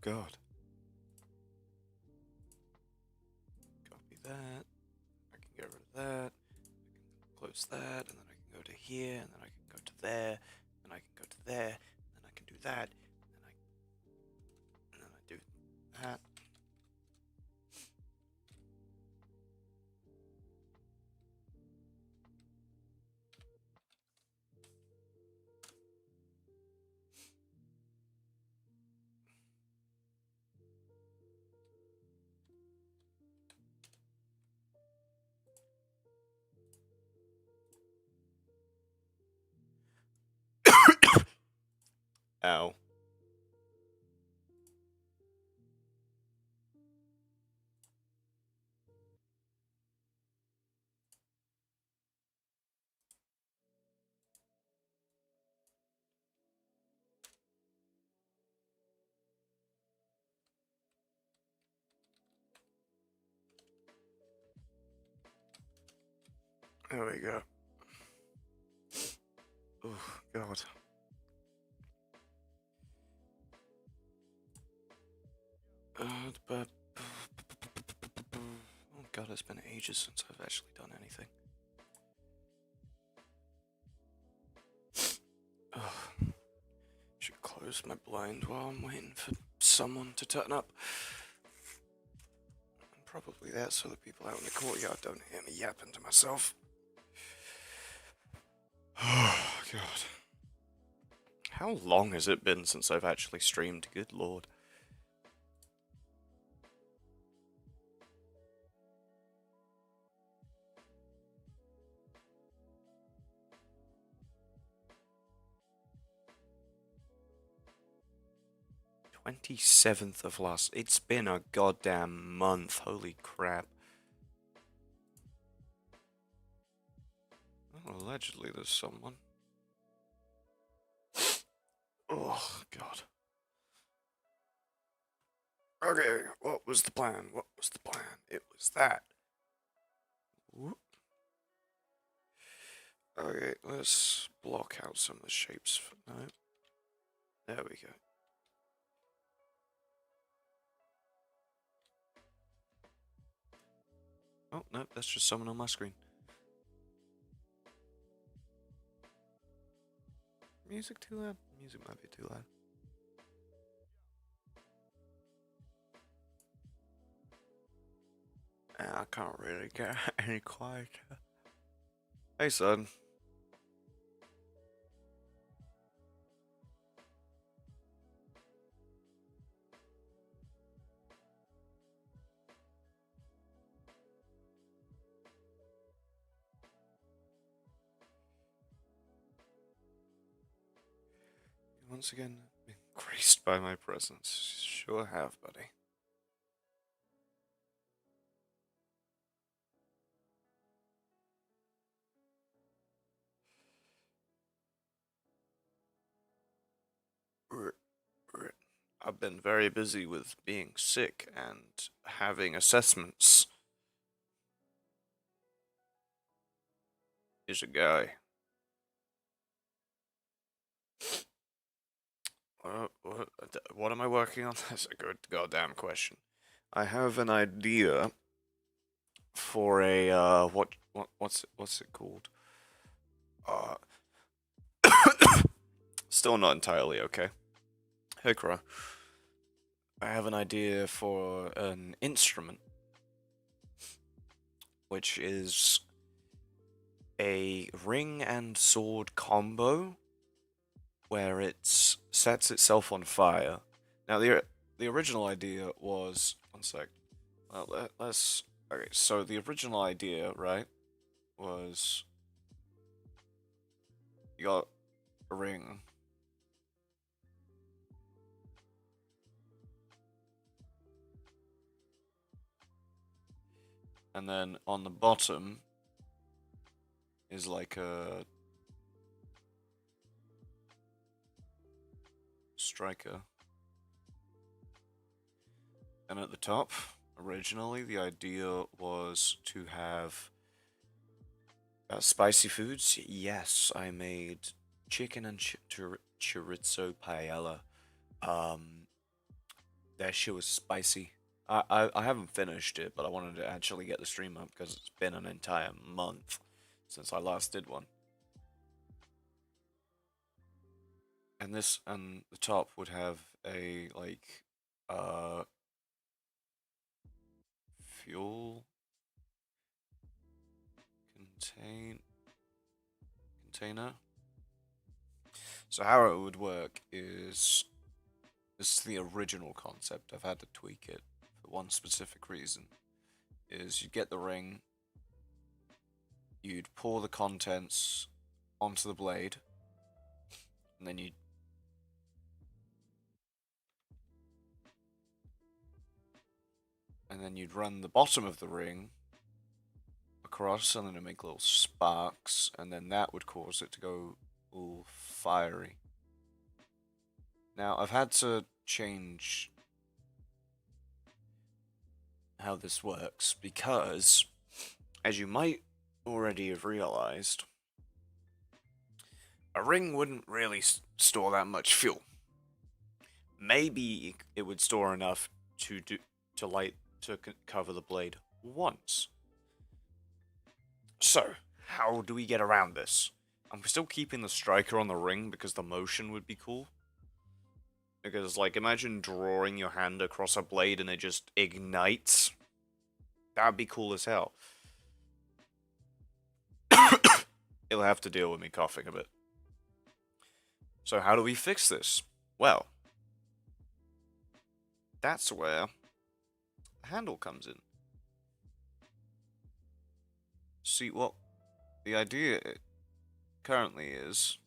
God. Copy that. I can get rid of that. I can close that, and then I can go to here, and then I can go to there, and I can go to there, and then I can do that, and then I do that. Ow. There we go. Oh, God. But oh God, it's been ages since I've actually done anything. Ugh. Should close my blind while I'm waiting for someone to turn up. Probably that so the people out in the courtyard don't hear me yapping to myself. Oh, God. How long has it been since I've actually streamed? Good lord. "27th of last..." It's been a goddamn month. Holy crap. Well, allegedly there's someone. Oh, God. Okay, what was the plan? What was the plan? It was that. Whoop. Okay, let's block out some of the shapes for now. There we go. Oh, no, that's just someone on my screen. Music too loud? Music might be too loud. I can't really get any quieter. Hey, son. Once again, been graced by my presence. Sure have, buddy. I've been very busy with being sick and having assessments. Here's a guy. What am I working on? That's a good goddamn question. I have an idea for a what's it called? Uh, Still not entirely okay. Hey, Crow. I have an idea for an instrument, which is a ring and sword combo where it sets itself on fire. Now, the original idea was... One sec. Well, let's... Okay, so the original idea, right, was... You got a ring. And then on the bottom is like a striker. And at the top, originally, the idea was to have spicy foods. Yes, I made chicken and chorizo paella. That shit was spicy. I haven't finished it, but I wanted to actually get the stream up because it's been an entire month since I last did one. And this and the top would have a like uh fuel container. So how it would work is this is the original concept. I've had to tweak it for one specific reason. Is you'd get the ring, you'd pour the contents onto the blade, and then you'd run the bottom of the ring across, and then it'd make little sparks, and then that would cause it to go all fiery. Now, I've had to change how this works because, as you might already have realized, a ring wouldn't really store that much fuel. Maybe it would store enough to cover the blade once. So, how do we get around this? I'm still keeping the striker on the ring because the motion would be cool. Because, like, imagine drawing your hand across a blade and it just ignites. That'd be cool as hell. It'll have to deal with me coughing a bit. So how do we fix this? Well, that's where the handle comes in. See, what the idea currently is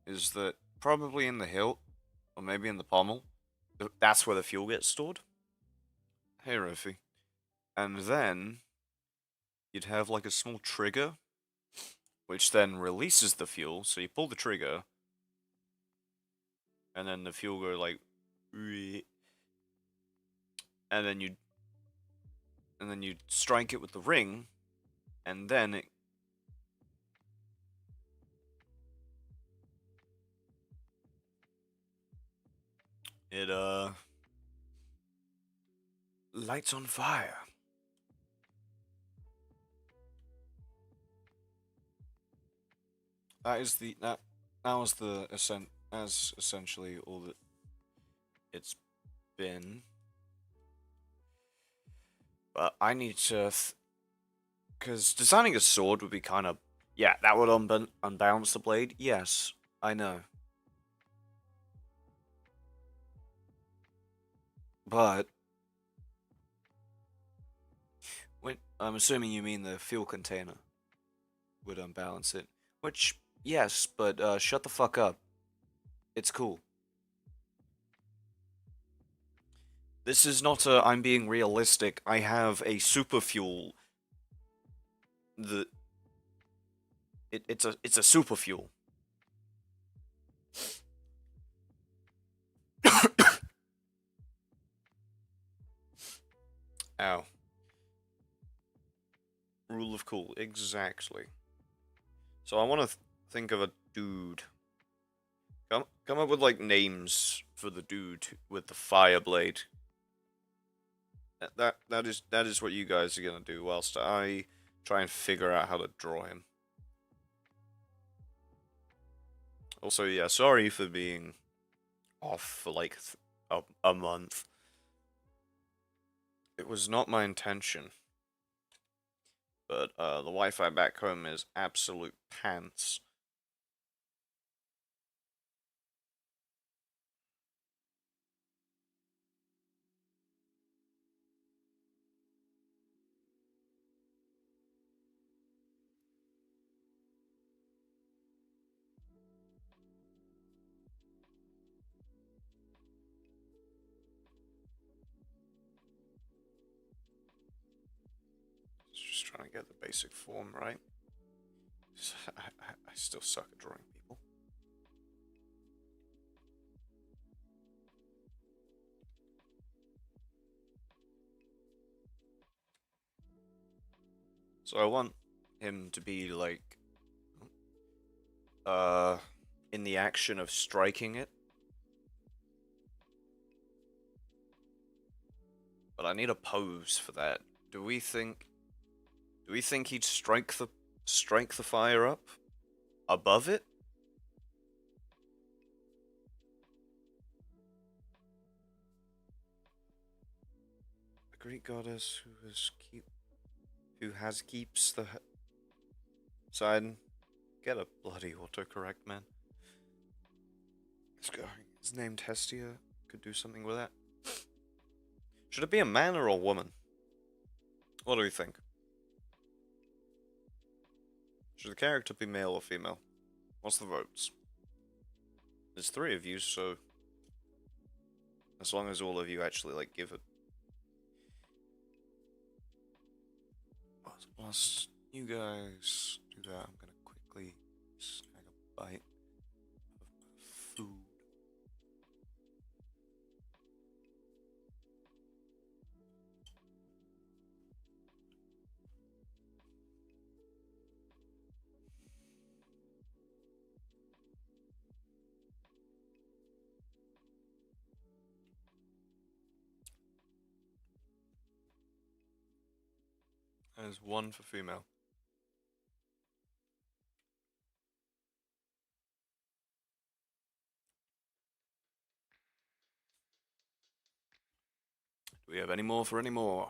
that probably in the hilt, or maybe in the pommel, that's where the fuel gets stored. Hey, Ruffy. And then you'd have like a small trigger, which then releases the fuel. So you pull the trigger, and then the fuel go like, and then you'd strike it with the ring, and then it lights on fire. That was essentially all that it's been. But I need to, because designing a sword would be kind of, yeah, that would unbalance the blade. Yes, I know. But I'm assuming you mean the fuel container would unbalance it. Which, yes, but shut the fuck up. It's cool. This is not a I'm being realistic. I have a super fuel. It's a super fuel. Ow. Rule of cool, exactly. So I want to think of a dude. Come up with like names for the dude with the fire blade. That is what you guys are gonna do whilst I try and figure out how to draw him. Also, yeah, sorry for being off for like a month. It was not my intention. But the Wi-Fi back home is absolute pants. Just trying to get the basic form right. I still suck at drawing people. So I want him to be like, in the action of striking it. But I need a pose for that. Do we think he'd strike the fire up above it? The Greek goddess who has keeps the side. Get a bloody autocorrect, man. This guy is named Hestia. Could do something with that. Should it be a man or a woman? What do we think? Should the character be male or female? What's the votes? There's 3 of you, so as long as all of you actually like give it. Whilst you guys do that, I'm gonna quickly snag a bite of food. There's 1 for female. Do we have any more for any more?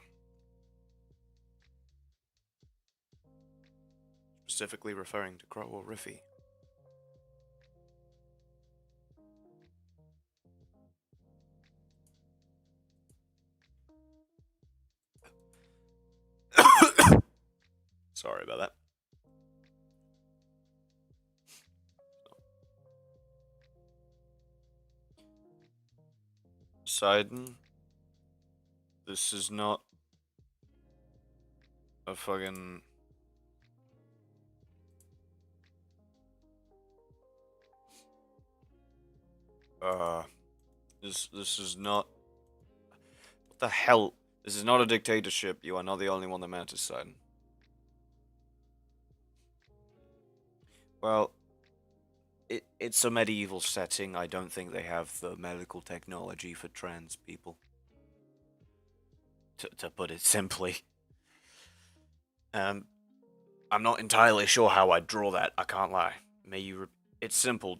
Specifically referring to Crow or Riffy. Sorry about that. Poseidon, this is not a fucking... This is not... What the hell? This is not a dictatorship. You are not the only one that matters, Poseidon. Well, it's a medieval setting. I don't think they have the medical technology for trans people. To put it simply. I'm not entirely sure how I'd draw that. I can't lie. It's simple.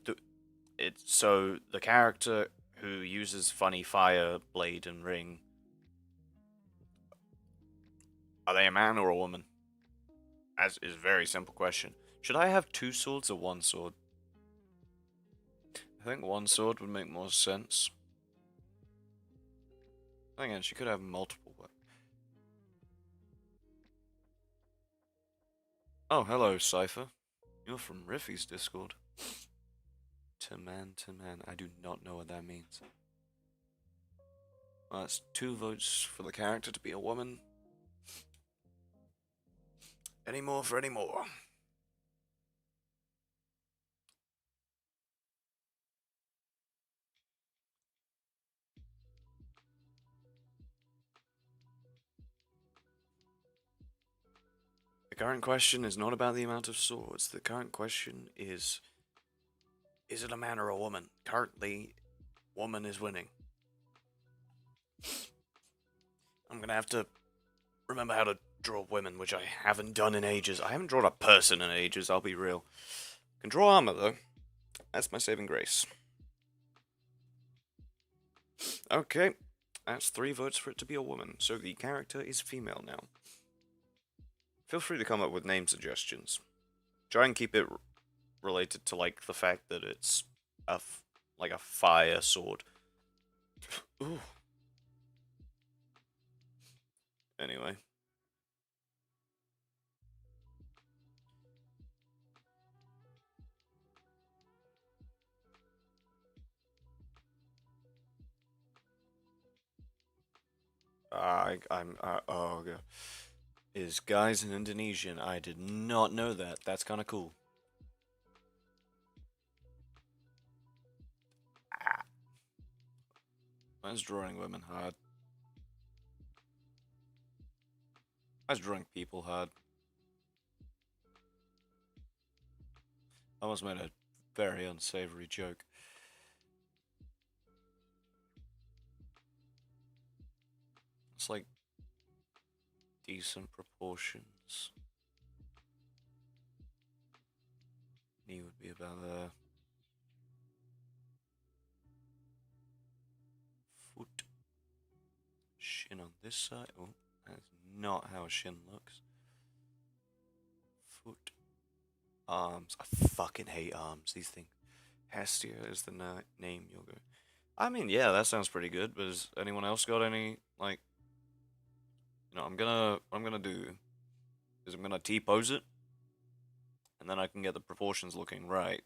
So the character who uses funny fire, blade, and ring. Are they a man or a woman? As is a very simple question. Should I have 2 swords or 1 sword? I think 1 sword would make more sense. Again, she could have multiple weapons. Oh, hello, Cypher. You're from Riffy's Discord. To man. I do not know what that means. Well, that's 2 votes for the character to be a woman. Any more for any more? The current question is not about the amount of swords. The current question is it a man or a woman? Currently, woman is winning. I'm gonna have to remember how to draw women, which I haven't done in ages. I haven't drawn a person in ages, I'll be real. Can draw armor, though. That's my saving grace. Okay, that's 3 votes for it to be a woman, so the character is female now. Feel free to come up with name suggestions. Try and keep it related to, like, the fact that it's like a fire sword. Ooh. Anyway. Oh god. Is guys in Indonesian? I did not know that. That's kind of cool. I was drawing women hard. I was drawing people hard. I almost made a very unsavory joke. It's like decent proportions. Knee would be about there. Foot. Shin on this side. Oh, that's not how a shin looks. Foot. Arms. I fucking hate arms. These things. Hestia is the name you'll go. I mean, yeah, that sounds pretty good. But has anyone else got any like? You know, what I'm gonna do is I'm gonna T-pose it, and then I can get the proportions looking right.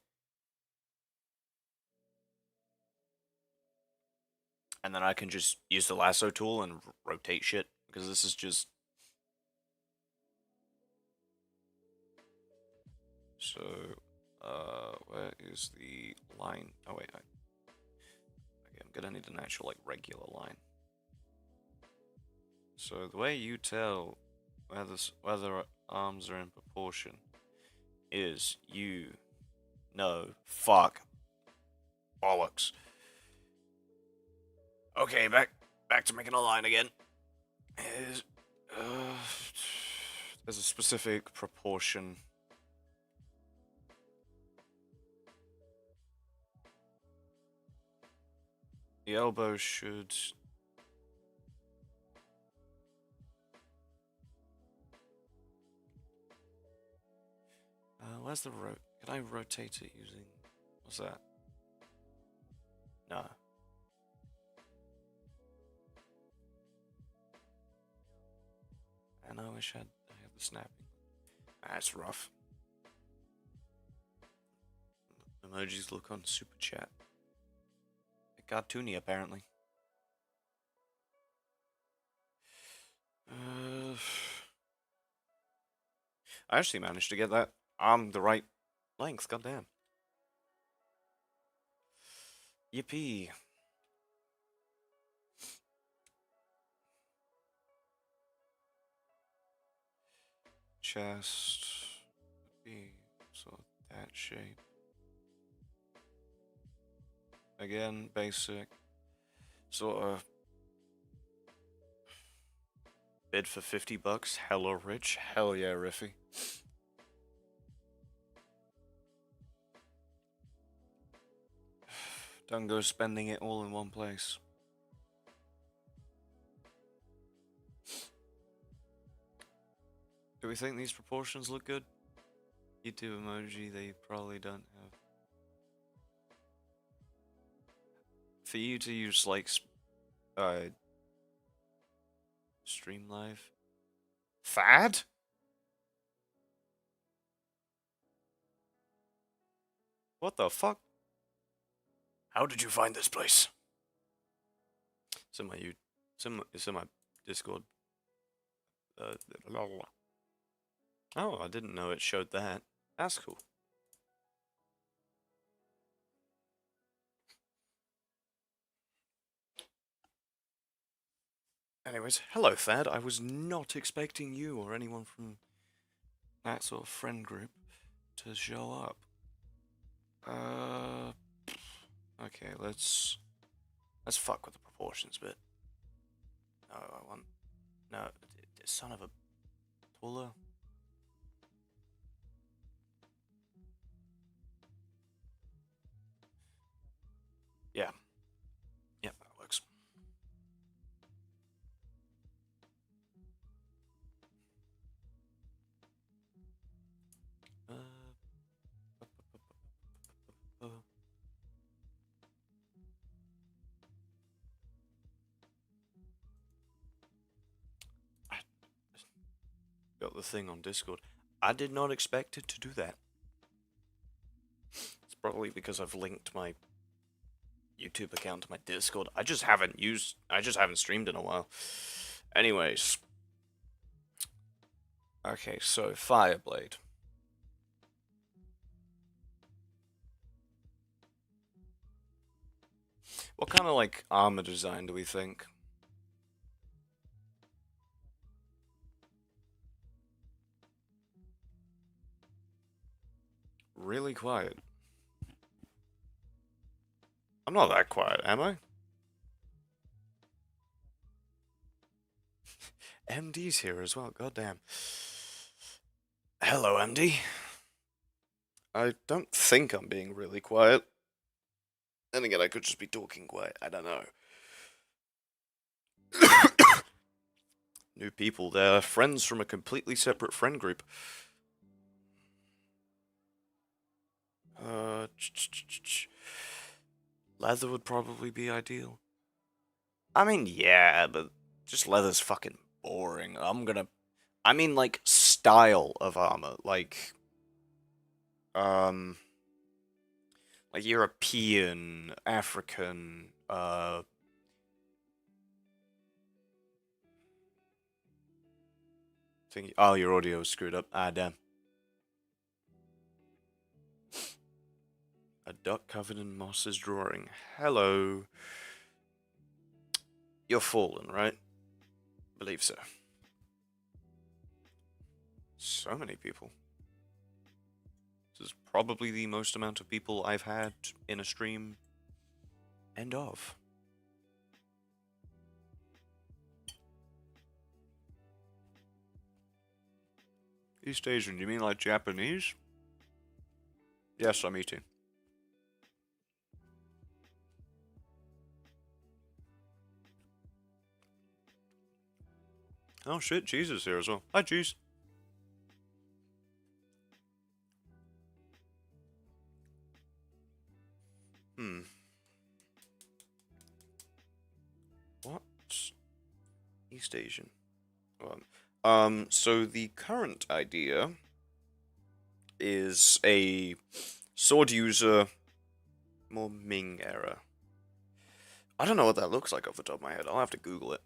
And then I can just use the lasso tool and rotate shit, because this is just... So, where is the line? Oh wait, okay, I'm gonna need an actual, like, regular line. So the way you tell whether arms are in proportion is fuck, bollocks. Okay, back to making a line again. There's a specific proportion. The elbow should... where's the Can I rotate it using... What's that? No. And I wish I had the snapping. That's rough. Emojis look on Super Chat. Cartoony, apparently. I actually managed to get that arm the right length, goddamn. Yippee. Chest would be sort of that shape. Again, basic. Sort of bid for $50. Hella rich. Hell yeah, Riffy. Don't go spending it all in one place. Do we think these proportions look good? YouTube emoji, they probably don't have. For you to use, like, stream live. Fad? What the fuck? How did you find this place? It's in my it's in my Discord. Oh, I didn't know it showed that. That's cool. Anyways, hello Thad. I was not expecting you or anyone from that sort of friend group to show up. Okay, let's fuck with the proportions a bit. No, son of a taller. Yeah. Yep, that works. Got the thing on Discord. I did not expect it to do that. It's probably because I've linked my YouTube account to my Discord. I just haven't streamed in a while. Anyways. Okay, so Fireblade. What kind of, like, armor design do we think? Really quiet. I'm not that quiet, am I? MD's here as well, goddamn. Hello, MD. I don't think I'm being really quiet. Then again, I could just be talking quiet, I don't know. New people, they're friends from a completely separate friend group. Leather would probably be ideal. I mean, yeah, but just leather's fucking boring. I mean, like, style of armor. Um, like European, African, oh, your audio is screwed up. Ah, damn. A duck covered in moss is drawing. Hello. You're fallen, right? Believe so. So many people. This is probably the most amount of people I've had in a stream. End of. East Asian, you mean like Japanese? Yes, I'm eating. Oh shit, cheese is here as well. Hi, cheese. What? East Asian. So the current idea is a sword user, more Ming era. I don't know what that looks like off the top of my head. I'll have to Google it.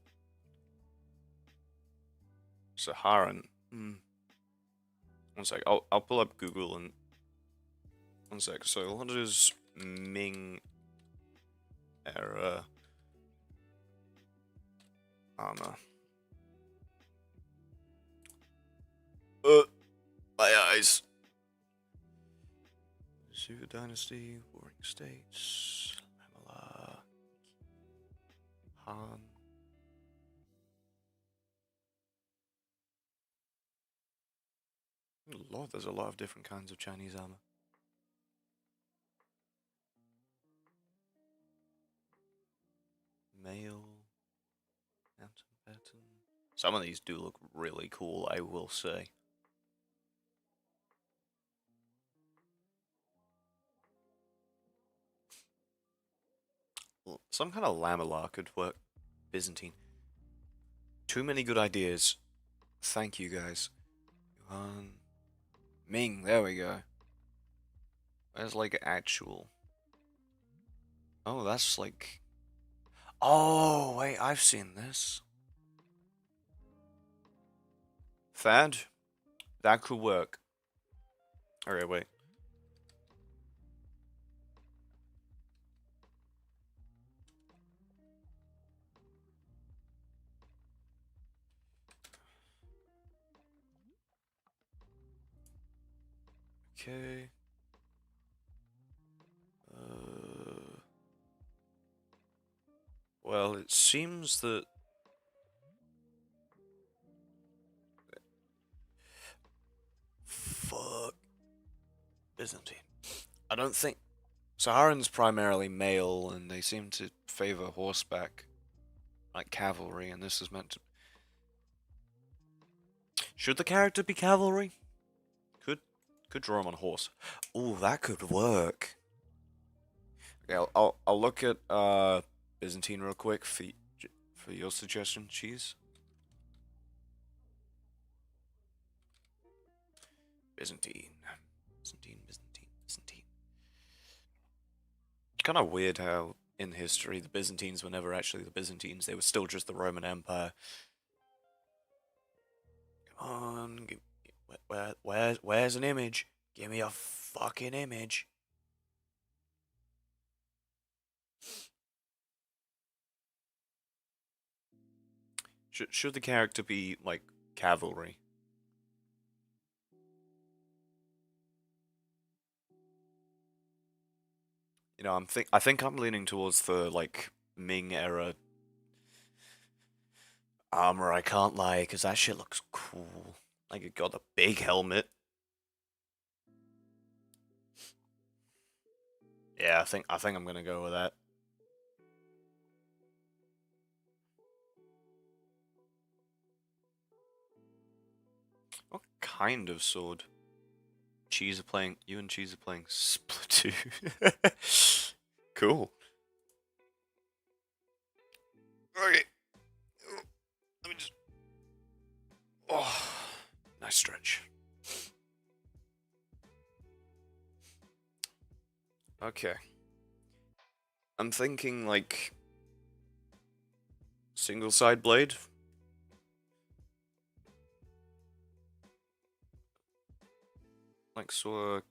Saharan. One sec. I'll pull up Google and one sec. So what is Ming era armor? My eyes. Zhou Dynasty, Warring States, Lamela, Han. Lord, there's a lot of different kinds of Chinese armor. Mail, mountain pattern. Some of these do look really cool, I will say. Some kind of lamellar could work. Byzantine. Too many good ideas. Thank you, guys. Yuan. Ming, there we go. Where's like actual? Oh, that's like. Oh, wait, I've seen this. Thad? That could work. Alright, wait. Okay. Well, it seems that. Fuck. Byzantine. I don't think. Saharan's primarily male, and they seem to favor horseback, like cavalry, and this is meant to. Should the character be cavalry? Could draw him on horse. Ooh, that could work. Okay, I'll look at Byzantine real quick for your suggestion, cheese. Byzantine. It's kind of weird how in history the Byzantines were never actually the Byzantines. They were still just the Roman Empire. Come on, where's an image? Give me a fucking image. Should the character be like cavalry? You know, I think I'm leaning towards the like Ming era armor, I can't lie, because that shit looks cool. Like, it got a big helmet. Yeah, I think I'm gonna go with that. What kind of sword? You and Cheese are playing Splatoon. Cool. Okay. Let me just. Oh, nice stretch. Okay. I'm thinking like single side blade. Like sort of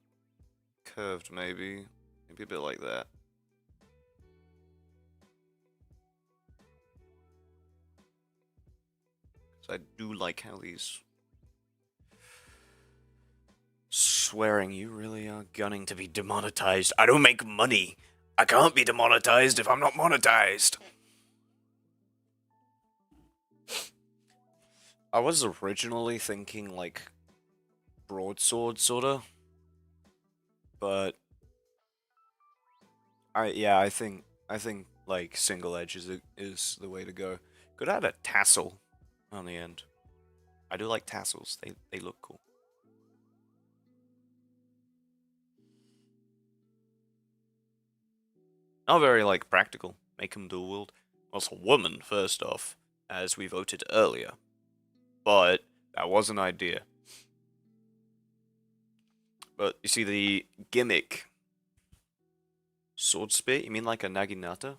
curved maybe. Maybe a bit like that. So I do like how these swearing, you really are gunning to be demonetized. I don't make money. I can't be demonetized if I'm not monetized. I was originally thinking like broadsword sorta, but I think like single edge is the way to go. Could add a tassel on the end. I do like tassels. They look cool. Not very like practical. Make them dual wield. Well, it's a woman first off, as we voted earlier, but that was an idea. But you see the gimmick sword spit. You mean like a naginata?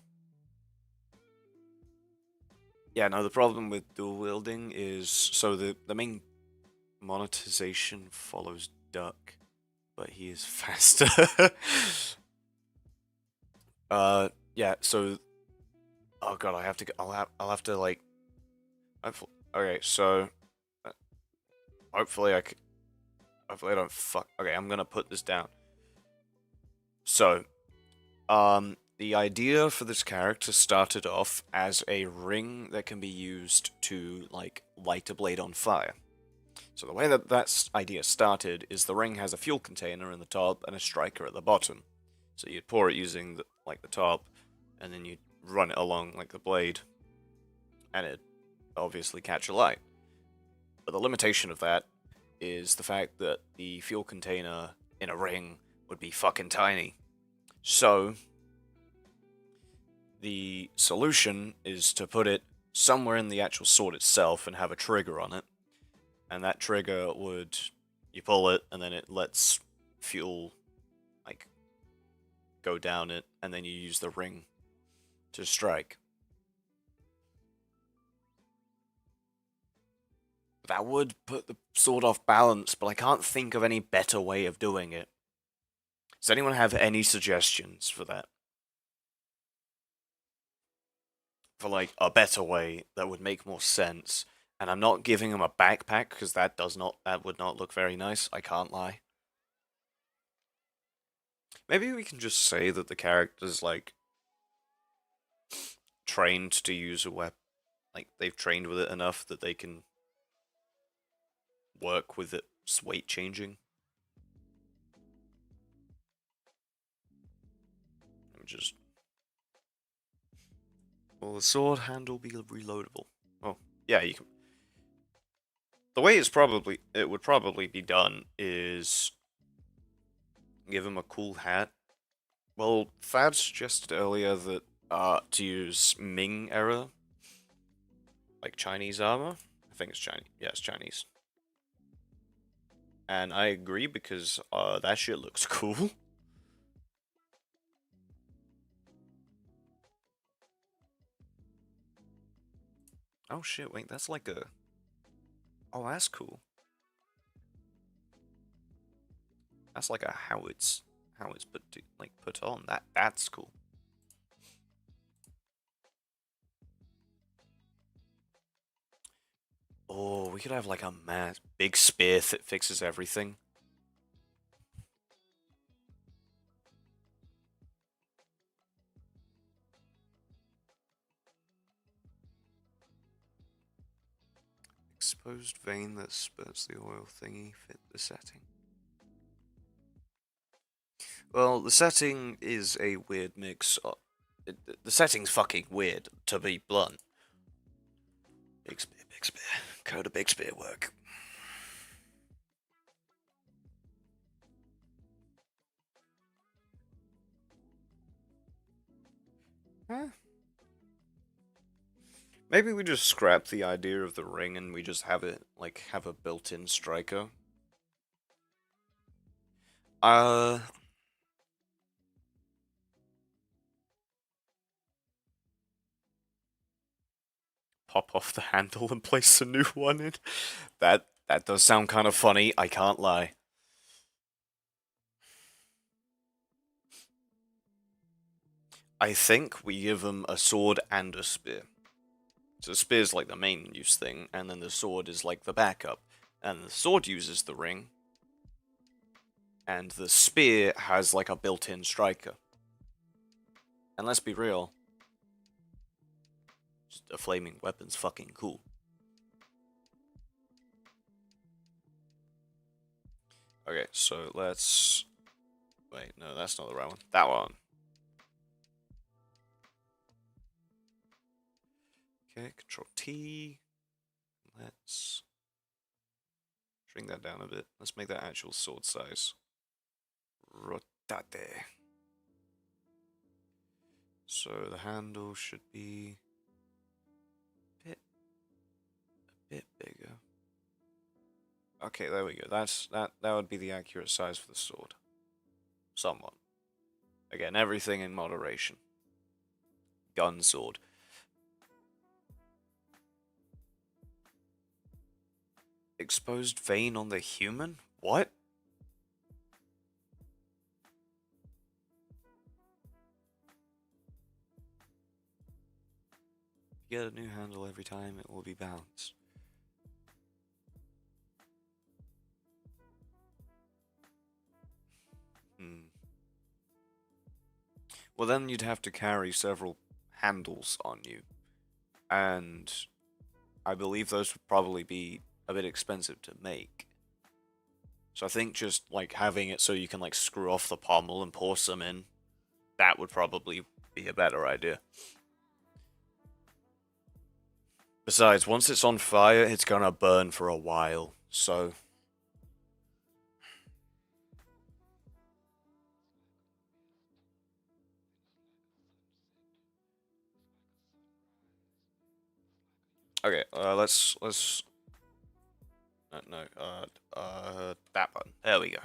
Yeah. No, the problem with dual wielding is so the main monetization follows Duck, but he is faster. Yeah. So, oh god, I have to. I'll have to like. Okay, so uh, hopefully hopefully I don't fuck. Okay, I'm gonna put this down. So, the idea for this character started off as a ring that can be used to like light a blade on fire. So the way that idea started is the ring has a fuel container in the top and a striker at the bottom. So you'd pour it using the top, and then you'd run it along like the blade, and it obviously catch a light. But the limitation of that is the fact that the fuel container in a ring would be fucking tiny. So the solution is to put it somewhere in the actual sword itself and have a trigger on it. And that trigger would, you pull it, and then it lets fuel, like, go down it, and then you use the ring to strike. That would put the sword off balance, but I can't think of any better way of doing it. Does anyone have any suggestions for that? For like a better way that would make more sense. And I'm not giving him a backpack because that would not look very nice. I can't lie. Maybe we can just say that the character's like trained to use a weapon. Like they've trained with it enough that they can work with its weight changing. Just will the sword handle be reloadable? Oh, yeah, you can. The way it would probably be done is give him a cool hat. Well, Fab suggested earlier that to use Ming era, like Chinese armor. I think it's Chinese. Yeah, it's Chinese. And I agree because that shit looks cool. Oh shit, wait, that's like a. Oh, that's cool. That's like a how it's put on. That's cool. Oh, we could have like a big spear that fixes everything. exposed vein that spurts the oil thingy fit the setting. Well, the setting is a weird mix. The setting's fucking weird, to be blunt. Big spear, big spear. Code of big spear work. Huh? Maybe we just scrap the idea of the ring and we just have it, like, have a built-in striker. Pop off the handle and place a new one in. That does sound kind of funny, I can't lie. I think we give them a sword and a spear. So the spear's like the main use thing, and then the sword is like the backup. And the sword uses the ring, and the spear has like a built-in striker. And let's be real, a flaming weapon's fucking cool. Okay, so let's... Wait, no, that's not the right one. That one. Okay, Control T. Let's shrink that down a bit. Let's make that actual sword size. Rotate. So the handle should be a bit bigger. Okay, there we go. That would be the accurate size for the sword. Somewhat. Again, everything in moderation. Gun sword. Exposed vein on the human? What? If you get a new handle every time, it will be balanced. Well, then you'd have to carry several handles on you. And I believe those would probably be a bit expensive to make. So I think just, like, having it so you can, like, screw off the pommel and pour some in, that would probably be a better idea. Besides, once it's on fire, it's gonna burn for a while, so... Okay, let's... that button. There we go.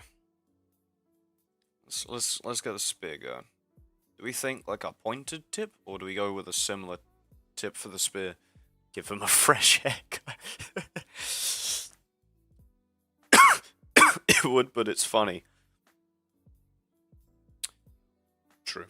Let's get the spear going. Do we think, like, a pointed tip, or do we go with a similar tip for the spear? Give them a fresh haircut. It would, but it's funny. True.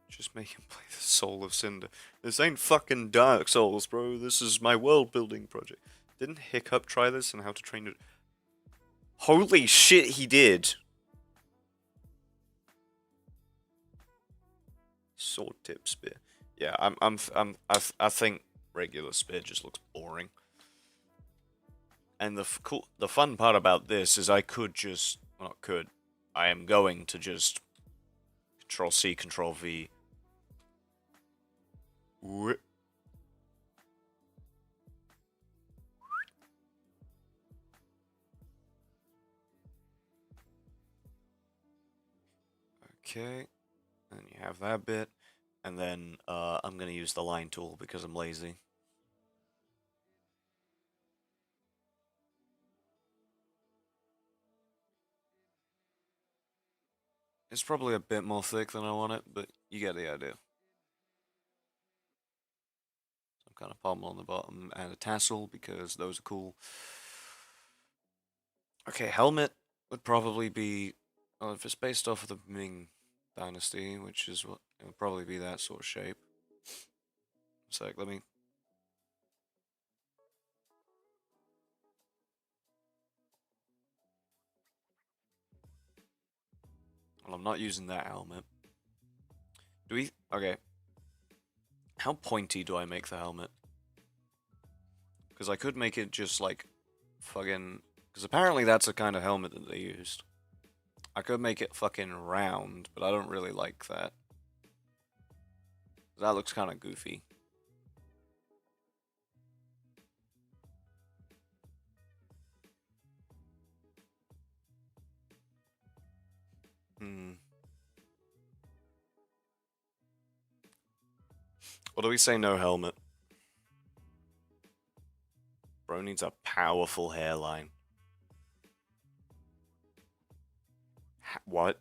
Just make him play the Soul of Cinder. This ain't fucking Dark Souls, bro. This is my world building project. Didn't Hiccup try this and How to Train It? Holy shit, he did. Sword tip spear. Yeah, I think regular spear just looks boring. And the fun part about this is I could just, well, not could, I am going to just Control C, Control V. Okay, and you have that bit, and then I'm gonna use the line tool because I'm lazy. It's probably a bit more thick than I want it, but you get the idea. Some kind of pommel on the bottom and a tassel because those are cool. Okay, helmet would probably be, well, if it's based off of the Ming Dynasty, which is what, it would probably be that sort of shape. It's like, let me... Well, I'm not using that helmet. Do we... Okay. How pointy do I make the helmet? Because I could make it just like... fucking... Because apparently that's the kind of helmet that they used. I could make it fucking round, but I don't really like that. That looks kind of goofy. What do we say no helmet? Bro needs a powerful hairline. What?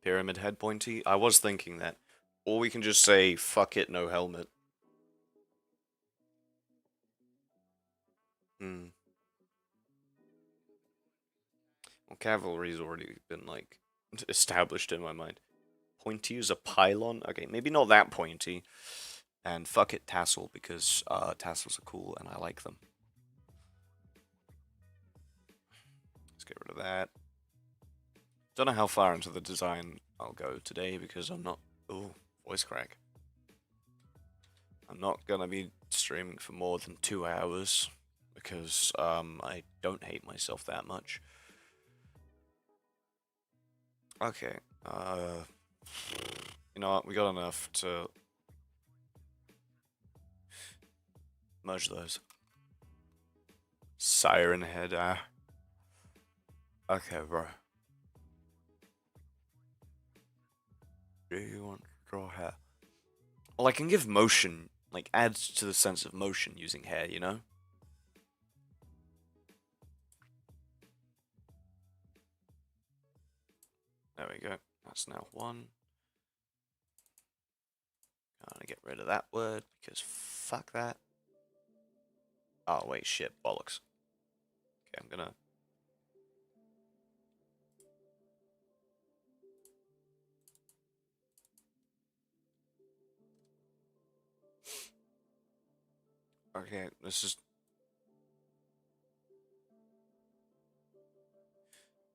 Pyramid head pointy? I was thinking that. Or we can just say, fuck it, no helmet. Well, cavalry's already been, like, established in my mind. Pointy is a pylon? Okay, maybe not that pointy. And fuck it, tassel, because tassels are cool and I like them. Let's get rid of that. Don't know how far into the design I'll go today because I'm not... Ooh, voice crack. I'm not gonna be streaming for more than 2 hours because I don't hate myself that much. Okay, you know what, we got enough to merge those. Siren head, okay, bro. Do you want to draw hair? Well, I can give motion, like, adds to the sense of motion using hair, you know? There we go. That's now 1. Gonna get rid of that word, because fuck that. Oh, wait, shit, bollocks. Okay, I'm gonna... Okay, this is...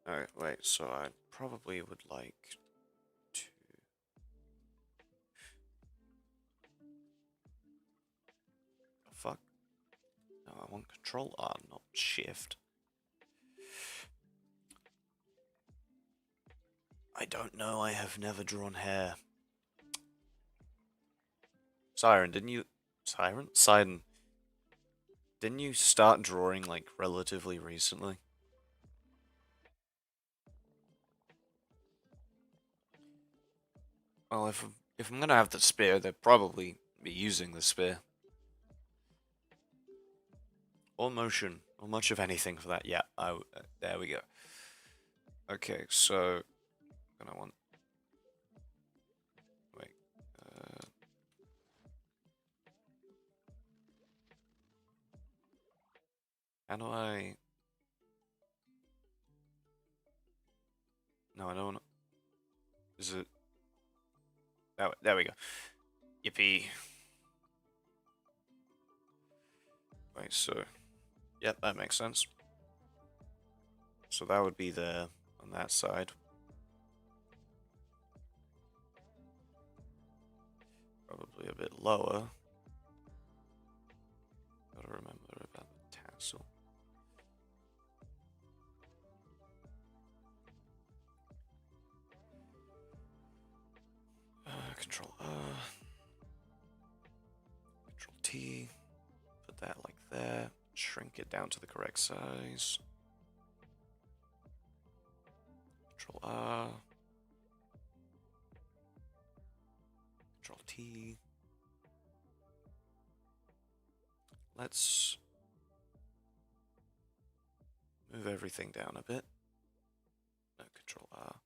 Alright, wait, so I probably would like to... The fuck? No, I want Control R, not Shift. I don't know, I have never drawn hair. Siren, didn't you... Siren? Sidon. Didn't you start drawing, like, relatively recently? Well, if I'm gonna have the spear, they'd probably be using the spear. Or motion, or much of anything for that. Yeah, there we go. Okay, so... Gonna want... Wait, how do I... No, I don't want to... Is it... Oh, there we go. Yippee. Wait, so... Yep, that makes sense. So that would be there on that side. Probably a bit lower. Gotta remember about the tassel. Control Control T. Put that like that. Shrink it down to the correct size. Control R. Control T. Let's move everything down a bit. No, Control R.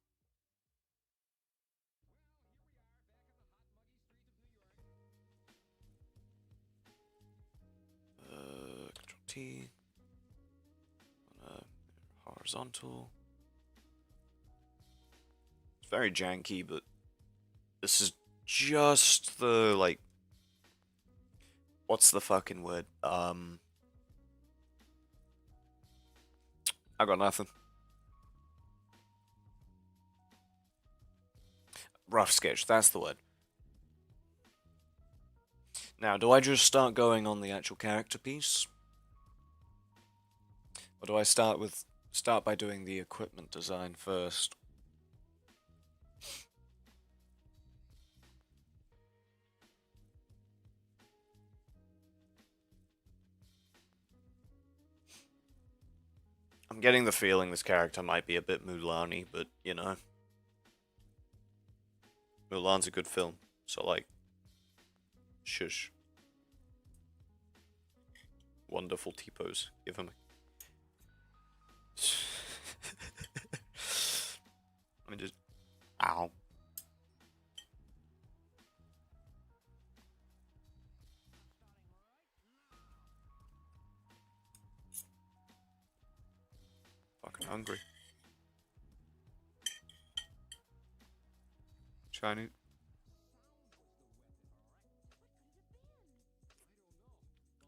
Control T. Horizontal. It's very janky, but this is just the, like, what's the fucking word? I got nothing. rough sketch, that's the word. Now, do I just start going on the actual character piece? Or do I start by doing the equipment design first? I'm getting the feeling this character might be a bit Mulan-y, but, you know. Mulan's a good film, so, like, shush. Wonderful T-pose. Give him a... Let me just... Ow. Fucking hungry. Chinese.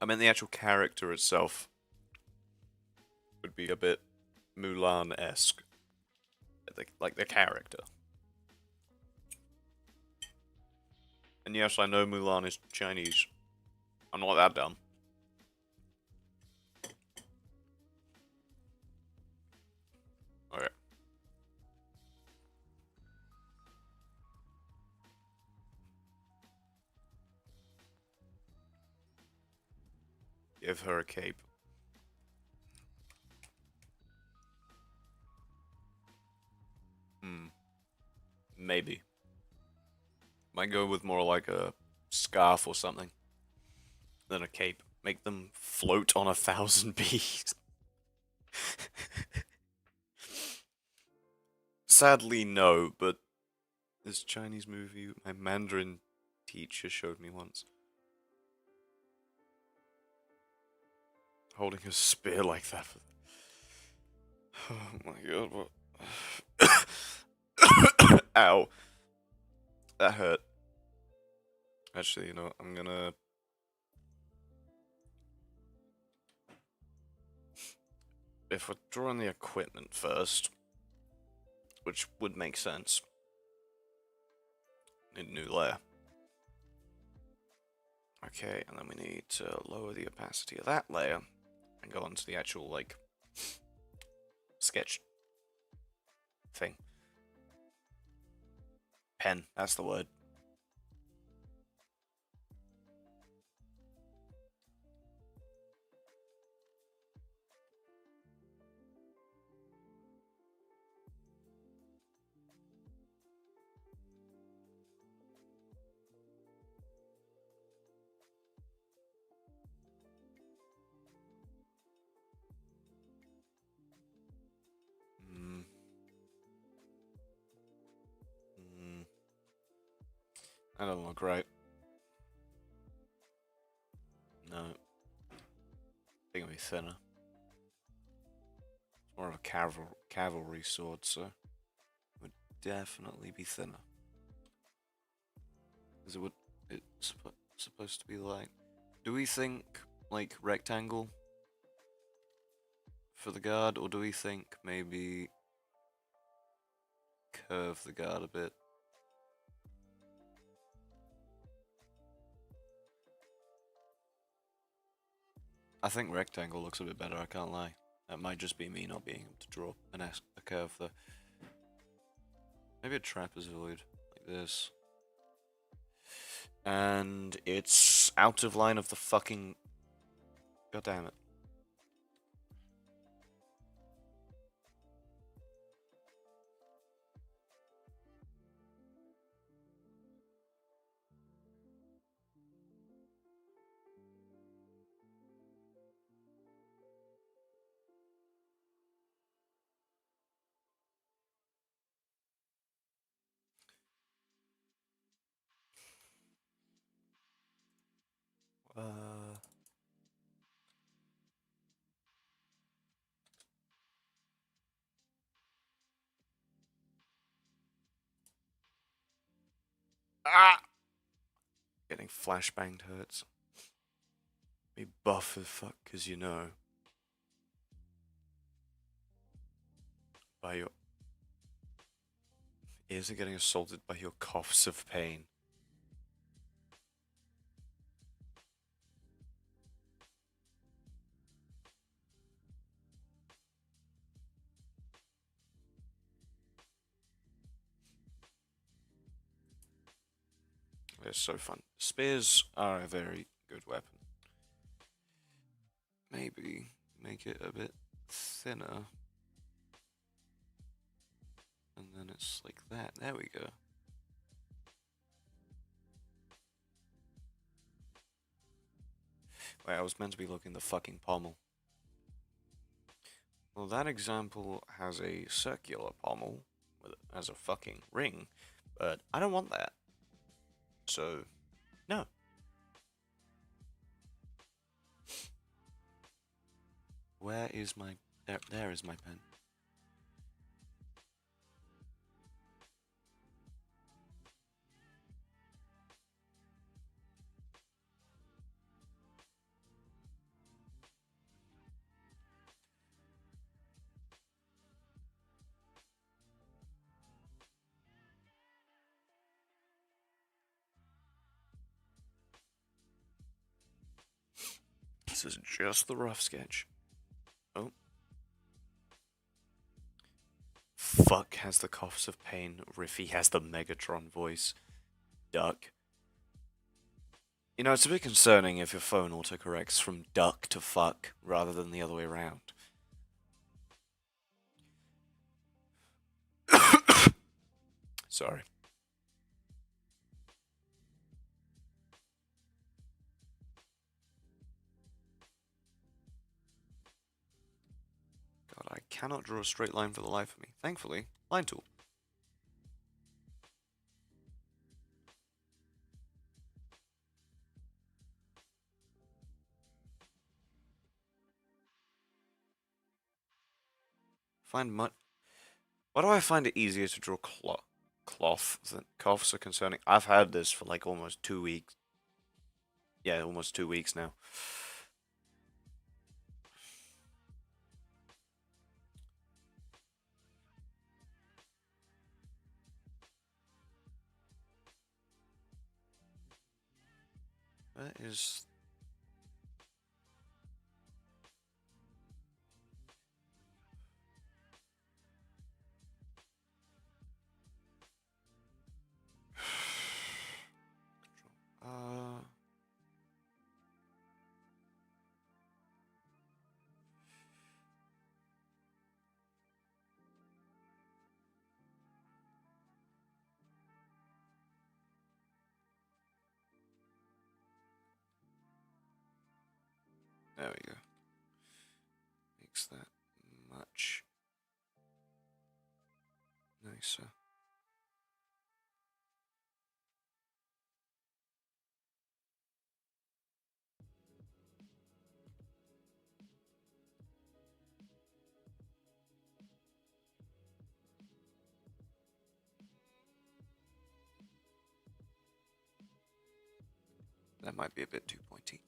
I mean, the actual character itself would be a bit Mulan-esque. Like the character. And yes, I know Mulan is Chinese. I'm not that dumb. Okay. Give her a cape. Maybe. Might go with more like a scarf or something than a cape. Make them float on 1,000 bees. Sadly, no, but this Chinese movie my Mandarin teacher showed me once. Holding a spear like that. Oh my god, what? Ow. That hurt. Actually, you know what? I'm gonna... If we're drawing the equipment first, which would make sense, need a new layer. Okay, and then we need to lower the opacity of that layer and go on to the actual, like, sketch thing. Pen, that's the word. That doesn't look right. No. I think it'll be thinner. It's more of a cavalry sword, so it would definitely be thinner. Because it's supposed to be like... Do we think, like, rectangle for the guard, or do we think maybe curve the guard a bit? I think rectangle looks a bit better, I can't lie. That might just be me not being able to draw a curve though. Maybe a trapezoid, like this. And it's out of line of the fucking... God damn it. Getting flashbanged hurts. Be buff as fuck, cause you know. By your... Ears are getting assaulted by your coughs of pain. It's so fun. Spears are a very good weapon. Maybe make it a bit thinner. And then it's like that. There we go. Wait, I was meant to be looking the fucking pommel. Well, that example has a circular pommel as a fucking ring, but I don't want that. So, no. Where is my... There is my pen. This is just the rough sketch. Oh. Fuck has the coughs of pain. Riffy has the Megatron voice. Duck. You know, it's a bit concerning if your phone autocorrects from duck to fuck rather than the other way around. Sorry. God, I cannot draw a straight line for the life of me. Thankfully, line tool. Why do I find it easier to draw cloth than coughs are concerning? I've had this for like almost 2 weeks. Yeah, almost 2 weeks now. That is... Uh... There we go. Makes that much nicer. That might be a bit too pointy.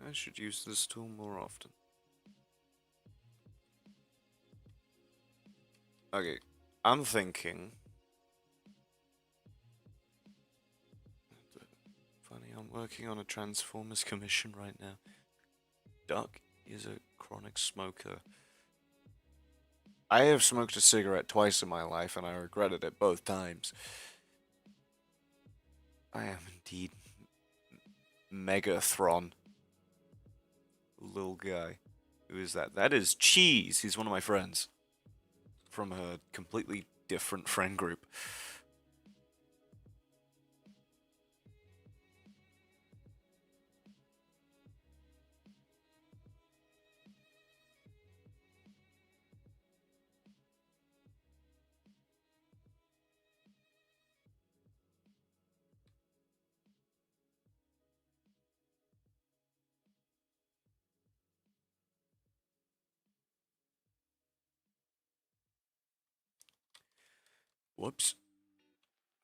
I should use this tool more often. Okay, I'm thinking... Funny, I'm working on a Transformers commission right now. Duck is a chronic smoker. I have smoked a cigarette twice in my life, and I regretted it both times. I am indeed Megathron. Little guy. Who is that? That is Cheese. He's one of my friends. From a completely different friend group. Whoops.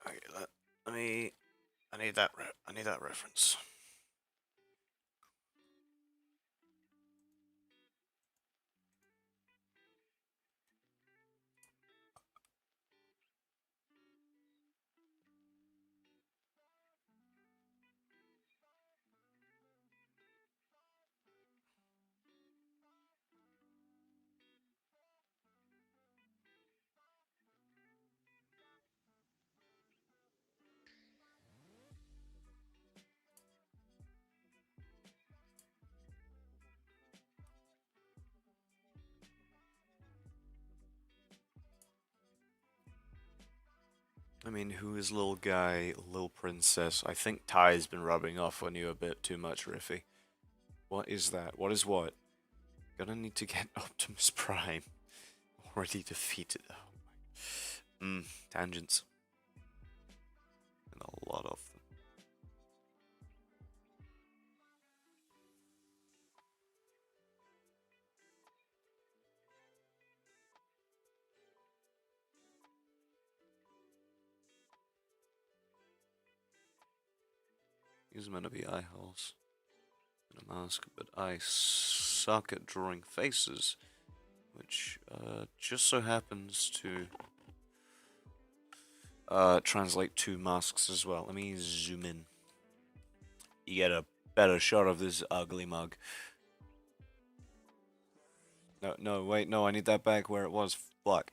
Okay, let me. I need that. I need that reference. I mean, who is little guy, little princess? I think Ty's been rubbing off on you a bit too much, Riffy. What is that? What is what? Gonna need to get Optimus Prime. Already defeated. Oh my. Tangents. And a lot of them. These are meant to be eye holes. And a mask, but I suck at drawing faces. Which, just so happens to translate to masks as well. Let me zoom in. You get a better shot of this ugly mug. No, no, wait, no, I need that back where it was. Fuck.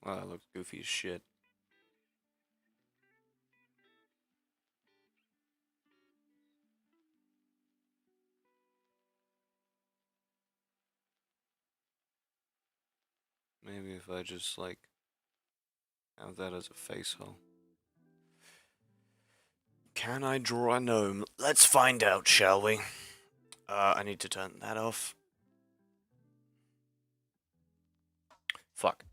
Wow, that looks goofy as shit. Maybe if I just, like, have that as a face hole. Can I draw a gnome? Let's find out, shall we? I need to turn that off. Fuck.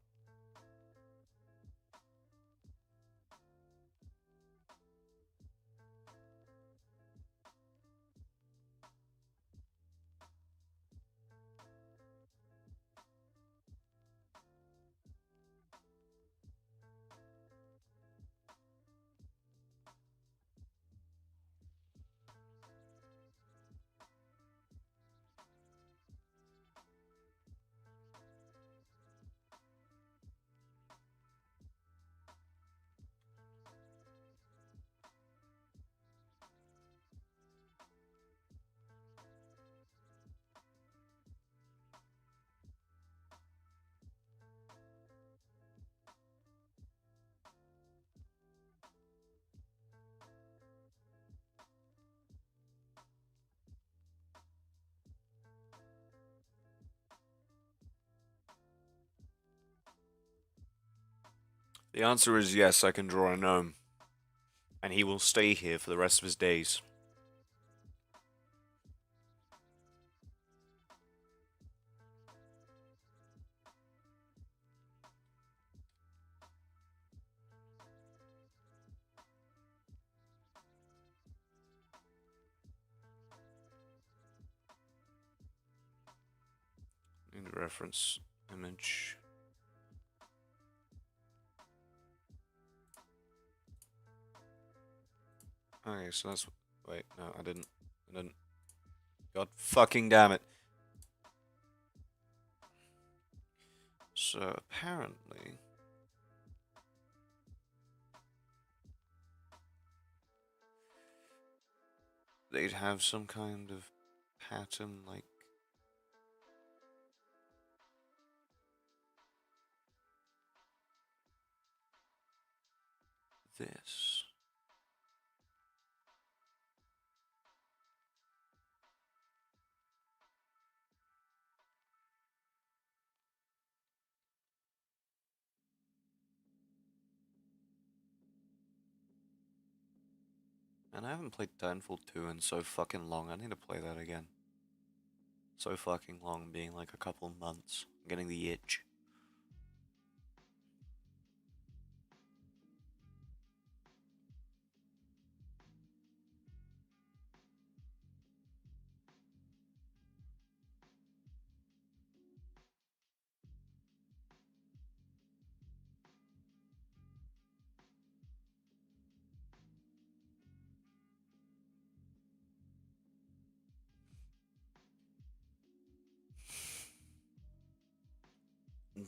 The answer is yes, I can draw a gnome. And he will stay here for the rest of his days. Need a reference image. Okay, so that's... Wait, no, I didn't. God fucking damn it. So, apparently... they'd have some kind of pattern like this. And I haven't played Titanfall 2 in so fucking long. I need to play that again. So fucking long, being like a couple months. I'm getting the itch.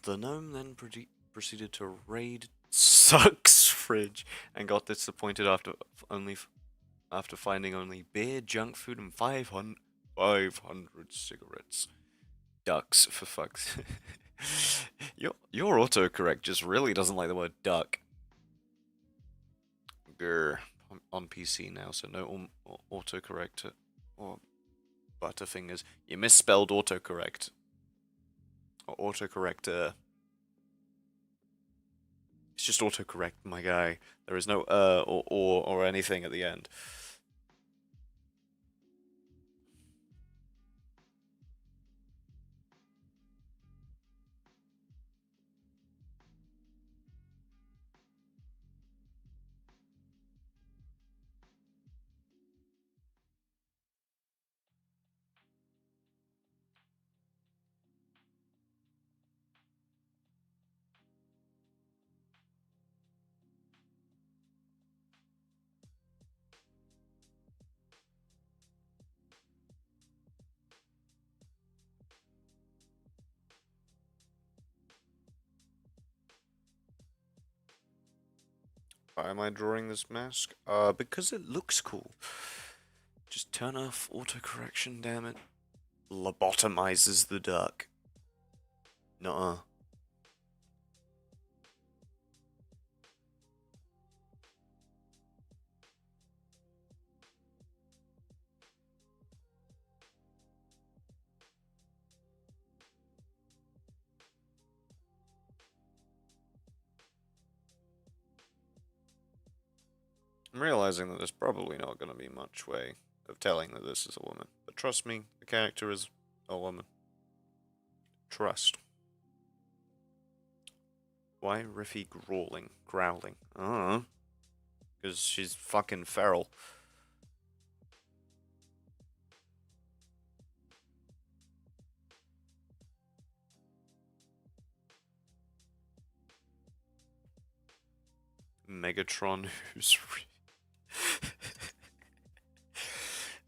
The gnome then proceeded to raid Suck's fridge and got disappointed after finding only beer, junk food, and 500 cigarettes. Ducks, for fuck's. Your autocorrect just really doesn't like the word duck. Grr. I'm on PC now, so no autocorrect or butterfingers. You misspelled autocorrect. Or autocorrector. It's just autocorrect, my guy. There is no or anything at the end. Why am I drawing this mask? Because it looks cool. Just turn off autocorrection, damn it. Lobotomizes the duck. Nuh-uh. I'm realizing that there's probably not going to be much way of telling that this is a woman. But trust me, the character is a woman. Trust. Why Riffy growling? Because she's fucking feral. Megatron who's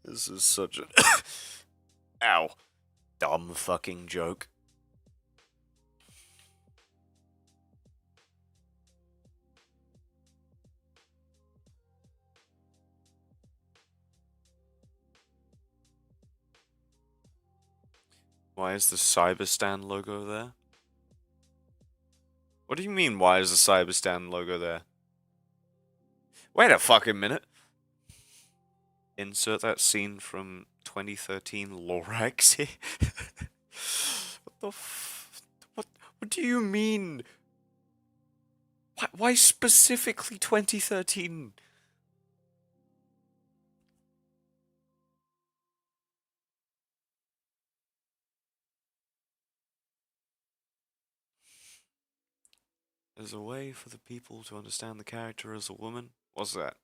This is such a ow, dumb fucking joke. Why is the Cyberstan logo there? What do you mean, why is the Cyberstan logo there? Wait a fucking minute. Insert that scene from 2013 Lorax. What the what do you mean? Why specifically 2013? There's a way for the people to understand the character as a woman? What's that?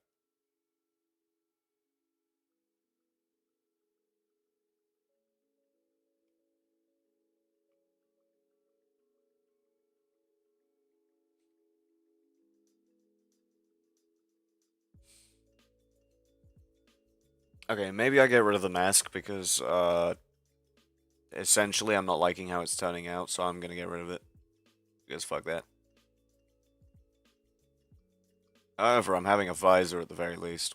Okay, maybe I get rid of the mask because, essentially I'm not liking how it's turning out, so I'm gonna get rid of it. Because fuck that. However, I'm having a visor at the very least.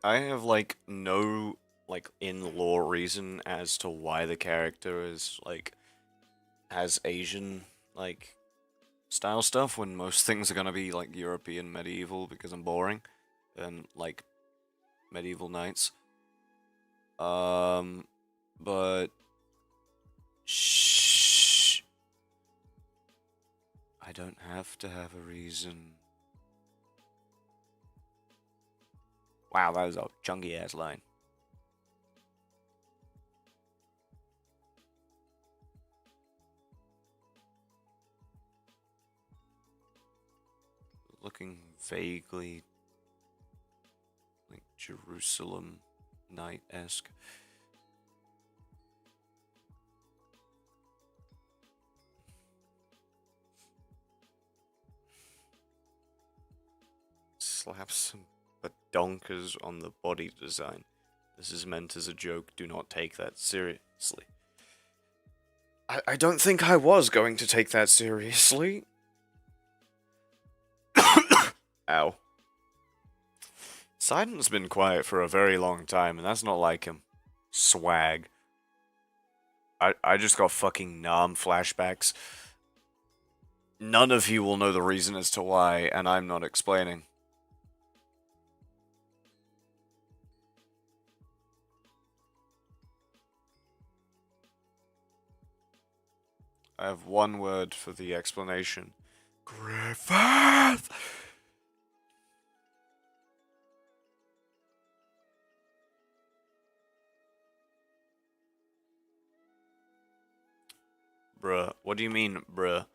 I have like no like in-law reason as to why the character is like has Asian like style stuff when most things are gonna be like European medieval because I'm boring and like medieval knights. But shh, I don't have to have a reason. Wow, that was a chunky ass line. Looking vaguely like Jerusalem Knight-esque. Slap some badonkers on the body design. This is meant as a joke. Do not take that seriously. I don't think I was going to take that seriously. Ow. Sidon's been quiet for a very long time, and that's not like him. Swag. I just got fucking Nam flashbacks. None of you will know the reason as to why, and I'm not explaining. I have one word for the explanation. Griffith! Bruh. What do you mean, bruh?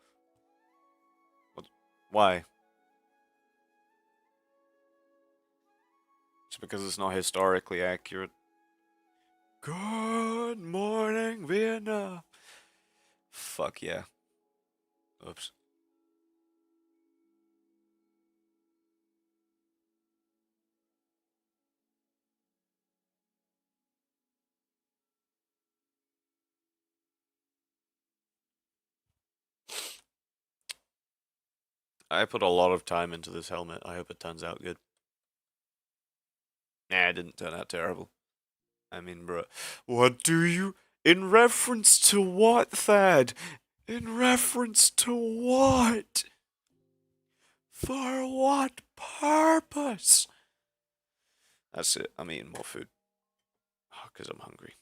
What? Why? Just because it's not historically accurate. Good morning, Vietnam. Fuck yeah. Oops. I put a lot of time into this helmet. I hope it turns out good. Nah, it didn't turn out terrible. I mean, bro, what do you... In reference to what, Thad? In reference to what? For what purpose? That's it. I'm eating more food. Because I'm hungry.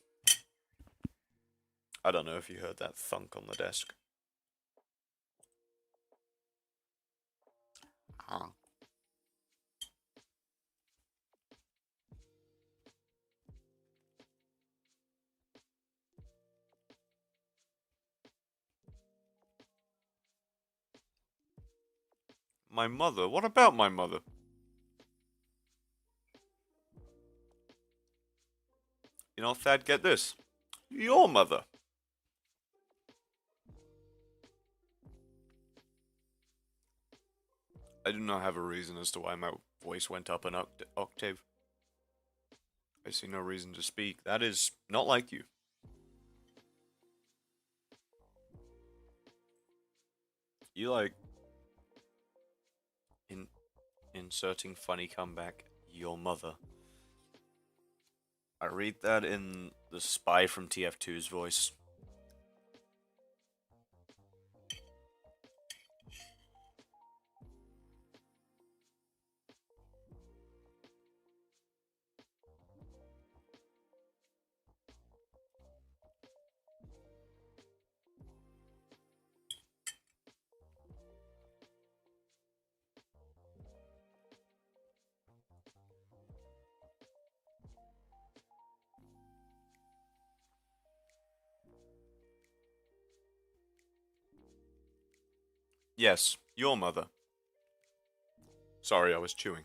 I don't know if you heard that thunk on the desk. Huh. My mother? What about my mother? You know, Thad, get this. Your mother. I do not have a reason as to why my voice went up an octave. I see no reason to speak. That is not like you. You like inserting funny comeback, your mother. I read that in the spy from TF2's voice. Yes, your mother. Sorry, I was chewing.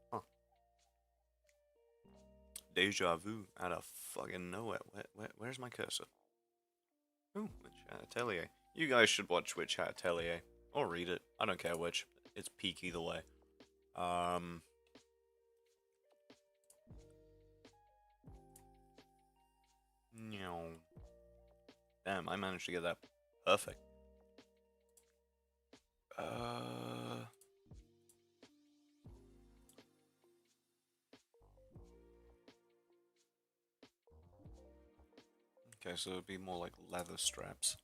Huh. Deja vu out of fucking nowhere. Where's my cursor? Ooh, Witch Hat Atelier. You guys should watch Witch Hat Atelier. Or read it. I don't care which. It's peak either way. No. Damn, I managed to get that perfect. Okay, so it'd be more like leather straps.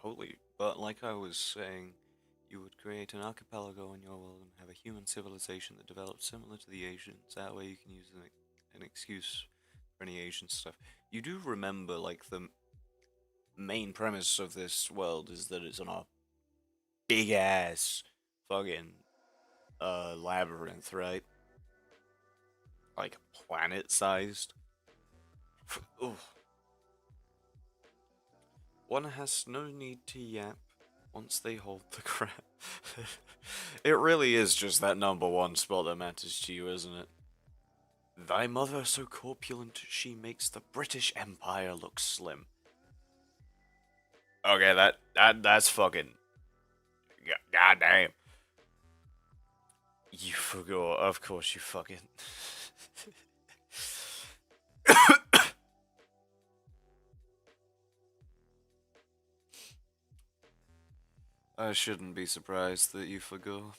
Holy, but like I was saying, you would create an archipelago in your world and have a human civilization that develops similar to the Asians. That way you can use an excuse for any Asian stuff. You do remember, like, the main premise of this world is that it's on a big ass fucking labyrinth, right? Like planet sized. Ooh. One has no need to yap once they hold the crap. It really is just that number one spot that matters to you, isn't it? Thy mother so corpulent, she makes the British Empire look slim. Okay, that's fucking goddamn. You forgot, of course you fucking. I shouldn't be surprised that you forgot.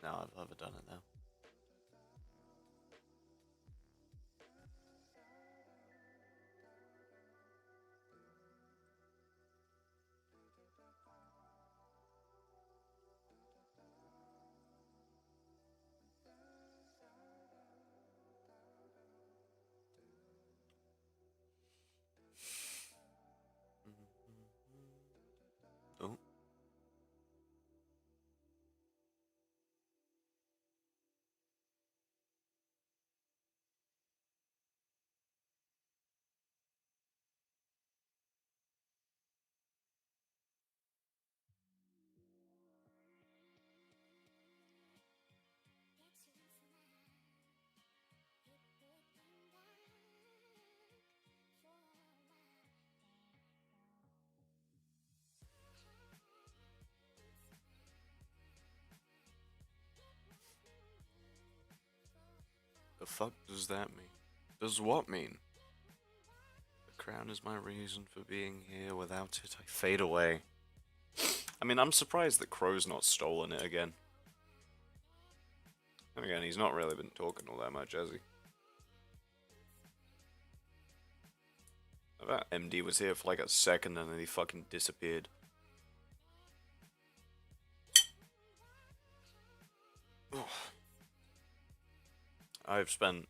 No, I've overdone it now. Oh. The fuck does that mean? Does what mean? The crown is my reason for being here. Without it, I fade away. I mean, I'm surprised that Crow's not stolen it again. And again, he's not really been talking all that much, has he? I bet MD was here for like a second and then he fucking disappeared. I've spent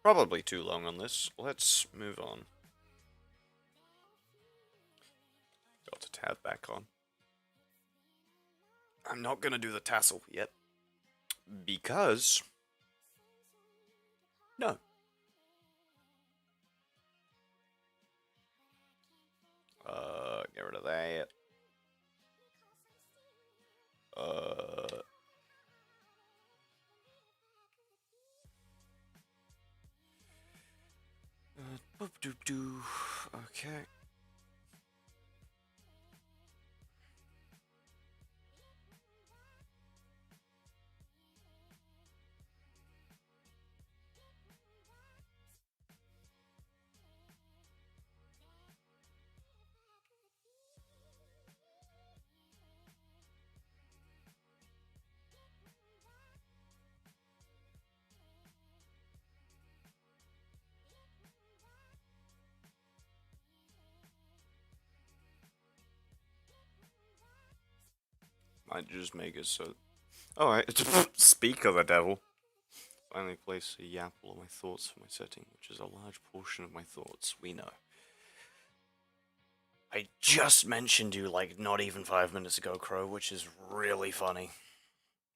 probably too long on this. Let's move on. Got to tab back on. I'm not gonna do the tassel yet. Because... No. Get rid of that. Boop doop doo. Okay. Might just make it so. Alright, speak of the devil. Finally place a YAPL on my thoughts for my setting, which is a large portion of my thoughts. We know. I just mentioned you like not even 5 minutes ago, Crow, which is really funny.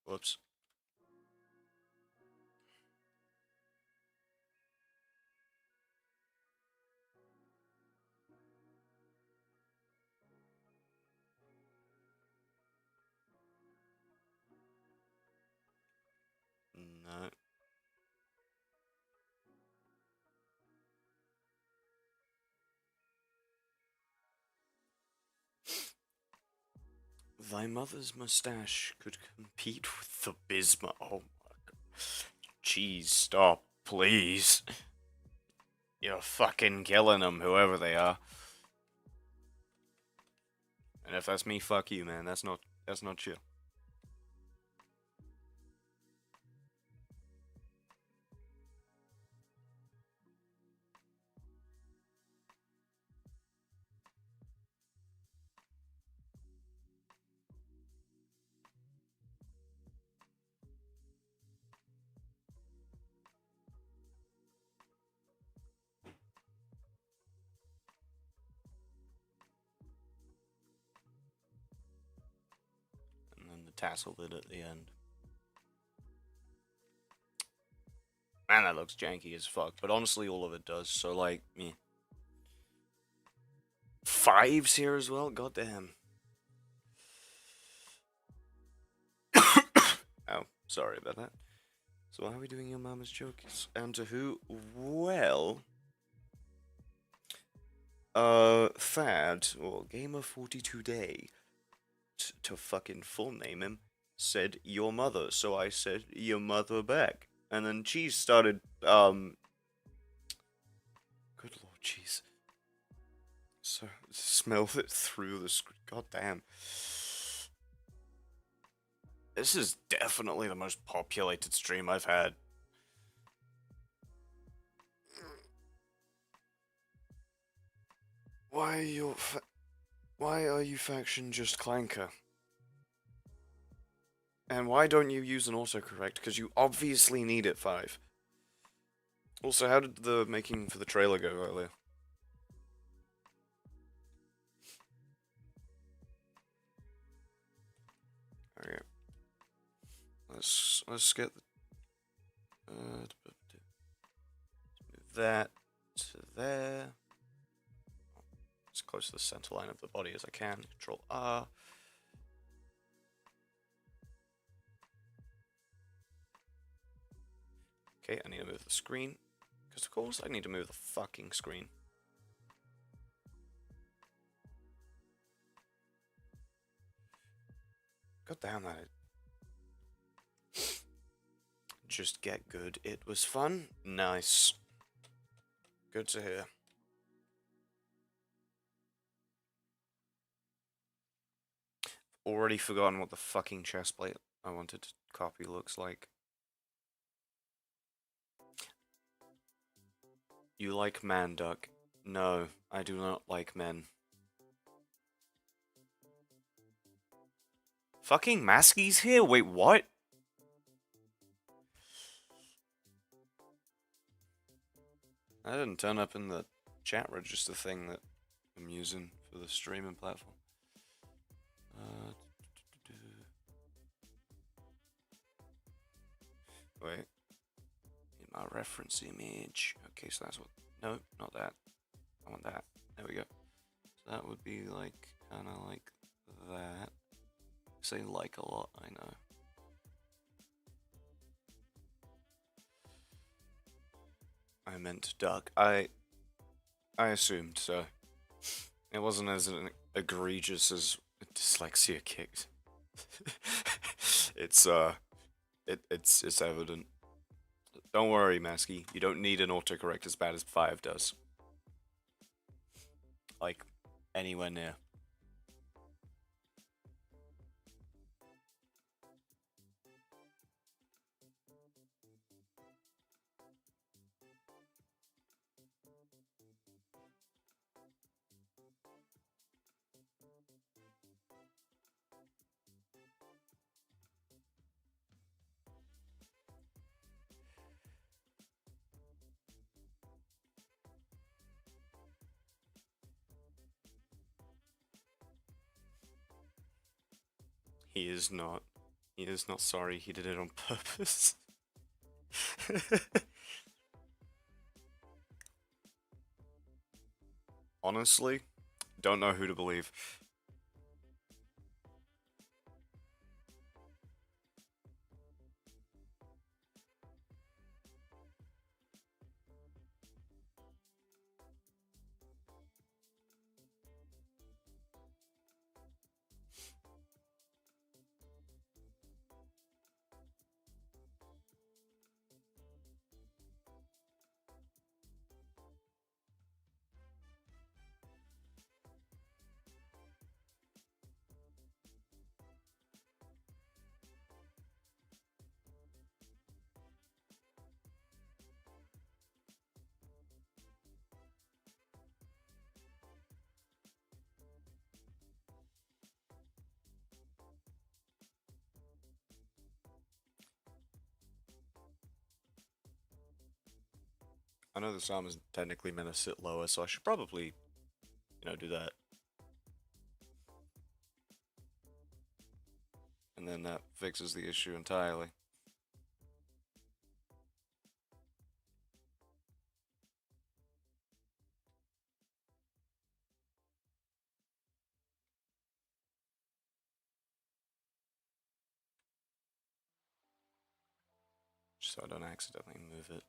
Whoops. No. Thy mother's mustache could compete with the Bismarck. Oh my god. Jeez, stop, please. You're fucking killing them, whoever they are. And if that's me, fuck you, man. That's not chill. And then the tassel bit at the end. Man, that looks janky as fuck. But honestly, all of it does. So, like, me. 5s here as well? Goddamn. Oh, sorry about that. So, how are we doing your mama's jokes? And to who? Well. Fad, or Gamer42Day, to fucking full name him, said your mother. So I said your mother back. And then Cheese started, good lord, Cheese. So, smell it through the screen. God damn. This is definitely the most populated stream I've had. Why are you faction just Clanker? And why don't you use an autocorrect? Because you obviously need it, 5. Also, how did the making for the trailer go earlier? Okay. Let's get move that to there. As close to the center line of the body as I can. Control R. Okay, I need to move the screen. Because of course I need to move the fucking screen. God damn that. Just get good. It was fun. Nice. Good to hear. Already forgotten what the fucking chestplate I wanted to copy looks like. You like man, Duck? No, I do not like men. Fucking Maskey's here? Wait, what? I didn't turn up in the chat register thing that I'm using for the streaming platform. Wait. In my reference image. Okay, so that's what. No, not that. I want that. There we go. So that would be like, kind of like that. I say like a lot, I know. I meant duck. I assumed so. It wasn't as egregious as dyslexia kicked. it's evident. Don't worry, Masky. You don't need an autocorrect as bad as 5 does. Like, anywhere near. He is not. He is not sorry. He did it on purpose. Honestly, don't know who to believe. I know this arm is technically meant to sit lower, so I should probably, do that. And then that fixes the issue entirely. Just so I don't accidentally move it.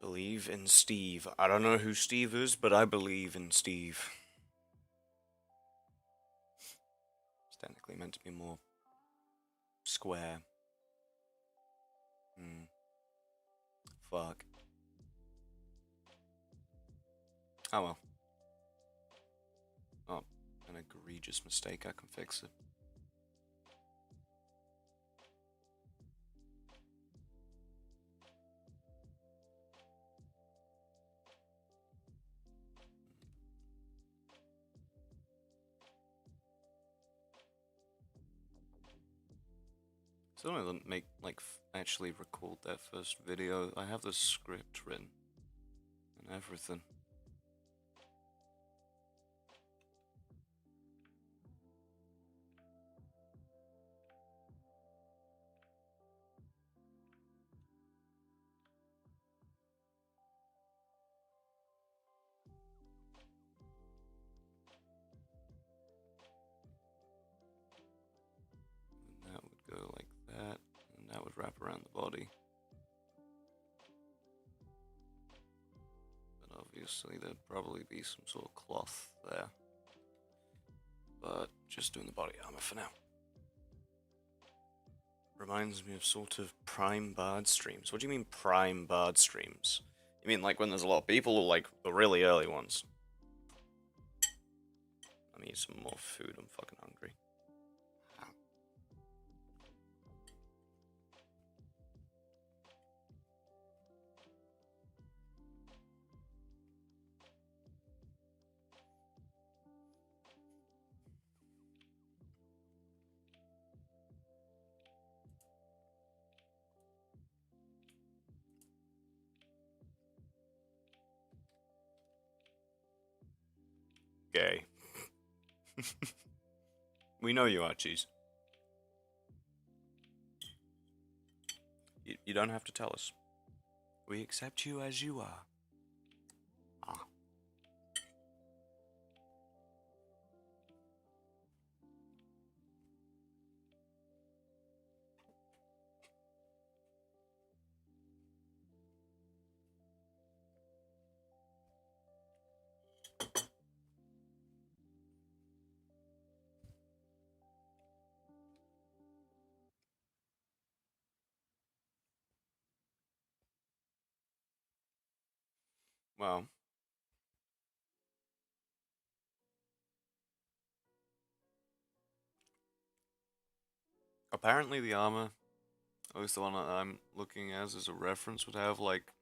Believe in Steve. I don't know who Steve is, but I believe in Steve. It's technically meant to be more square. Fuck. Oh well. Oh, an egregious mistake. I can fix it. So I don't make actually record that first video. I have the script written and everything. And that would go like that, and that would wrap around the body. But obviously there'd probably be some sort of cloth there. But just doing the body armor for now. Reminds me of sort of prime bard streams. What do you mean prime bard streams? You mean like when there's a lot of people, or like the really early ones? Let me eat some more food, I'm fucking hungry. Gay. We know you are, Cheese. You don't have to tell us. We accept you as you are. Ah. Well, apparently the armor, at least the one that I'm looking as a reference, would have like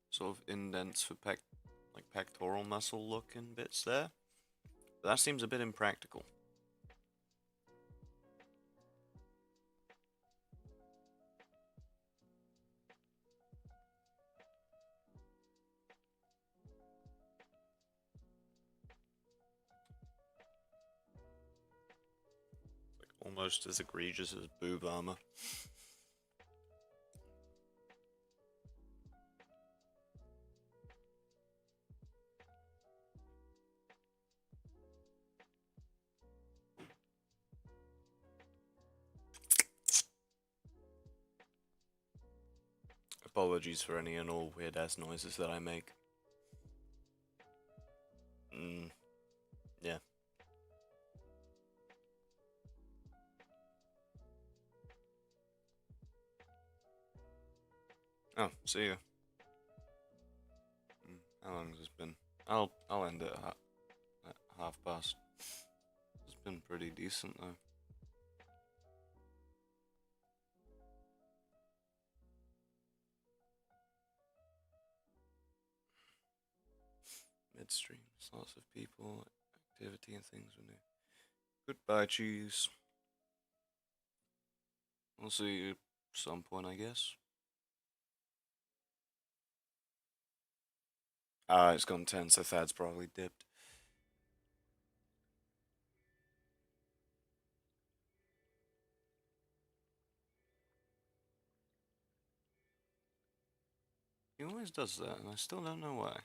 sort of indents for pectoral muscle looking bits there. But that seems a bit impractical. Like almost as egregious as boob armor. Apologies for any and all weird ass noises that I make. Yeah. Oh, see ya. How long has this been? I'll end it at half past. It's been pretty decent though. Midstream, lots of people, activity and things we new. Goodbye, cheese. We'll see you at some point, I guess. It's gone 10, so Thad's probably dipped. He always does that, and I still don't know why.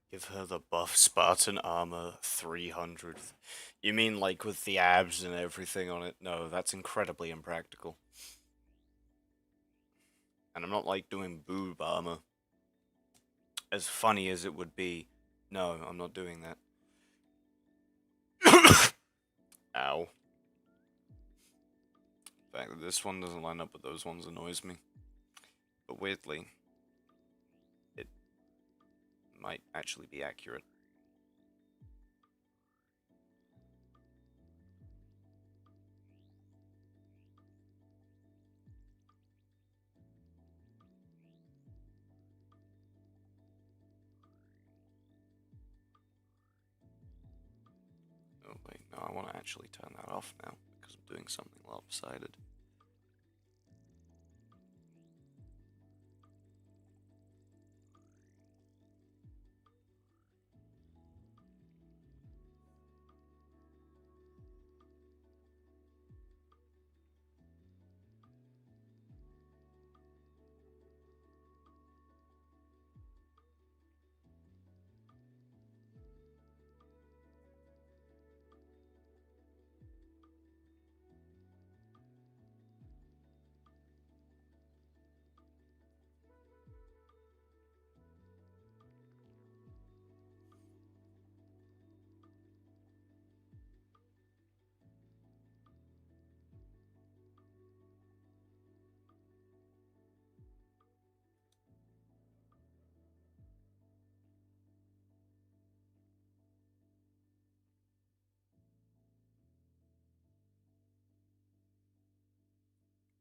Give her the buff Spartan armor 300. You mean like with the abs and everything on it? No, that's incredibly impractical. And I'm not like doing boob armor. As funny as it would be, no, I'm not doing that. Ow. The fact that this one doesn't line up with those ones annoys me. But weirdly, it might actually be accurate. Oh wait, no, I want to actually turn that off now, because I'm doing something lopsided.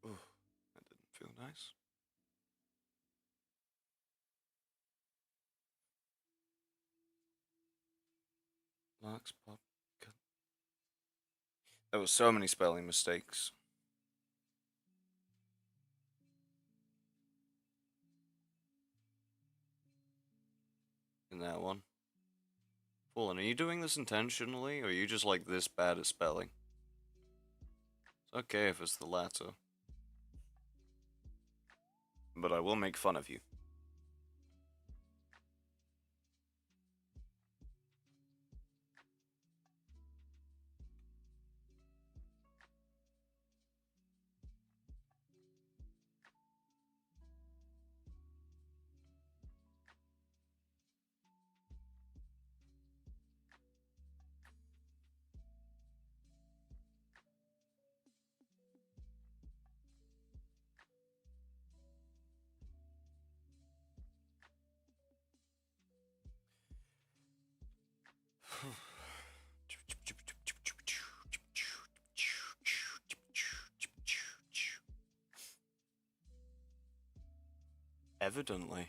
Ooh, that didn't feel nice. Lark's pop. There were so many spelling mistakes. In that one. Fallen, are you doing this intentionally, or are you just like this bad at spelling? It's okay if it's the latter. But I will make fun of you. Evidently.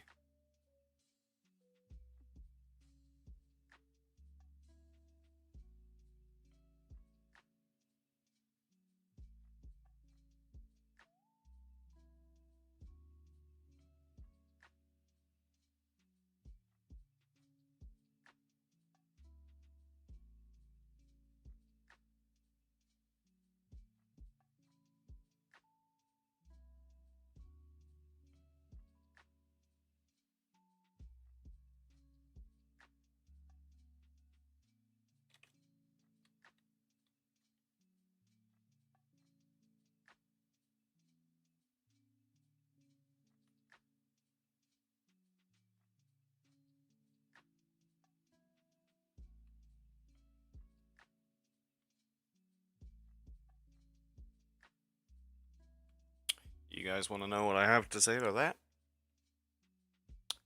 You guys want to know what I have to say to that?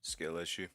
Skill issue.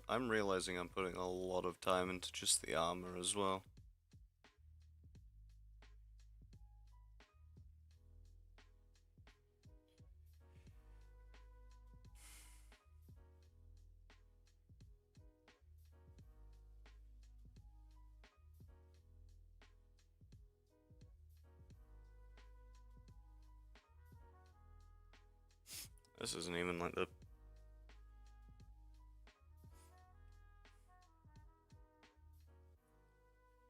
I'm realizing I'm putting a lot of time into just the armor as well. This isn't even like the...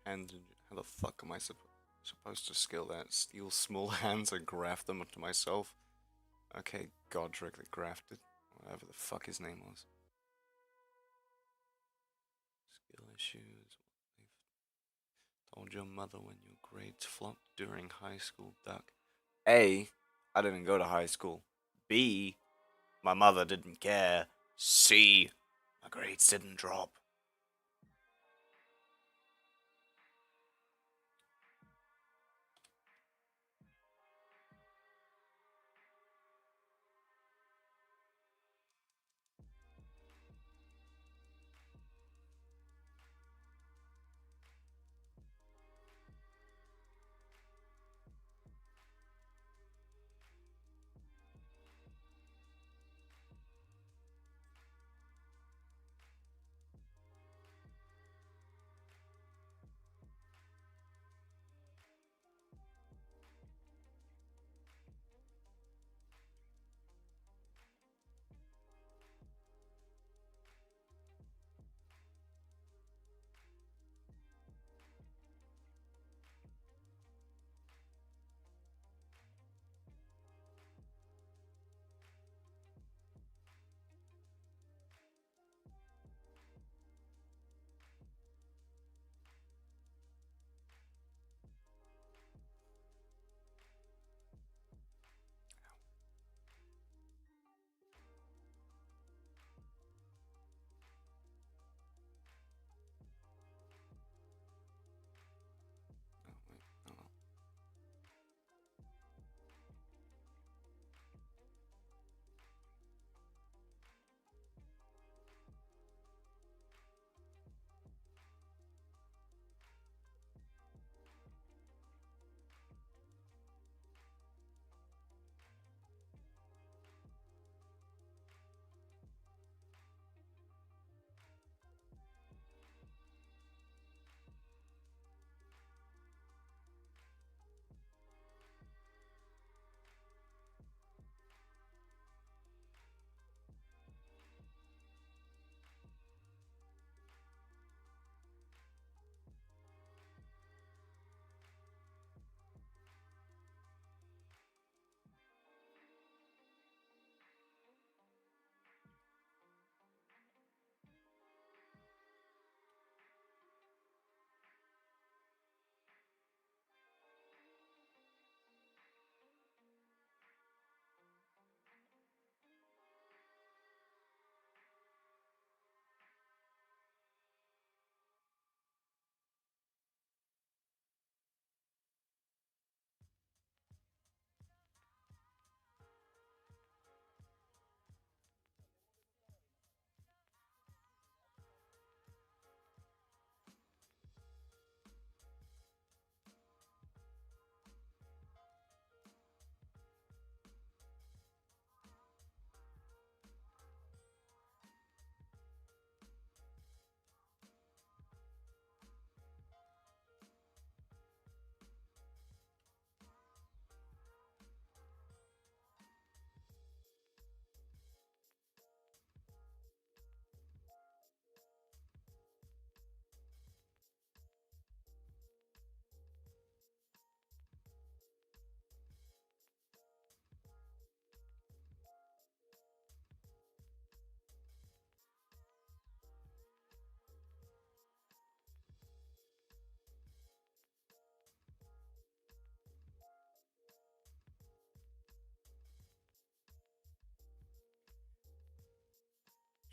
And how the fuck am I supposed to skill that? Steal small hands and graft them to myself? Okay, Godric the Grafted. Whatever the fuck his name was. Skill issues. Told your mother when your grades flopped during high school, duck. A, I didn't go to high school. B, my mother didn't care. C, my grades didn't drop.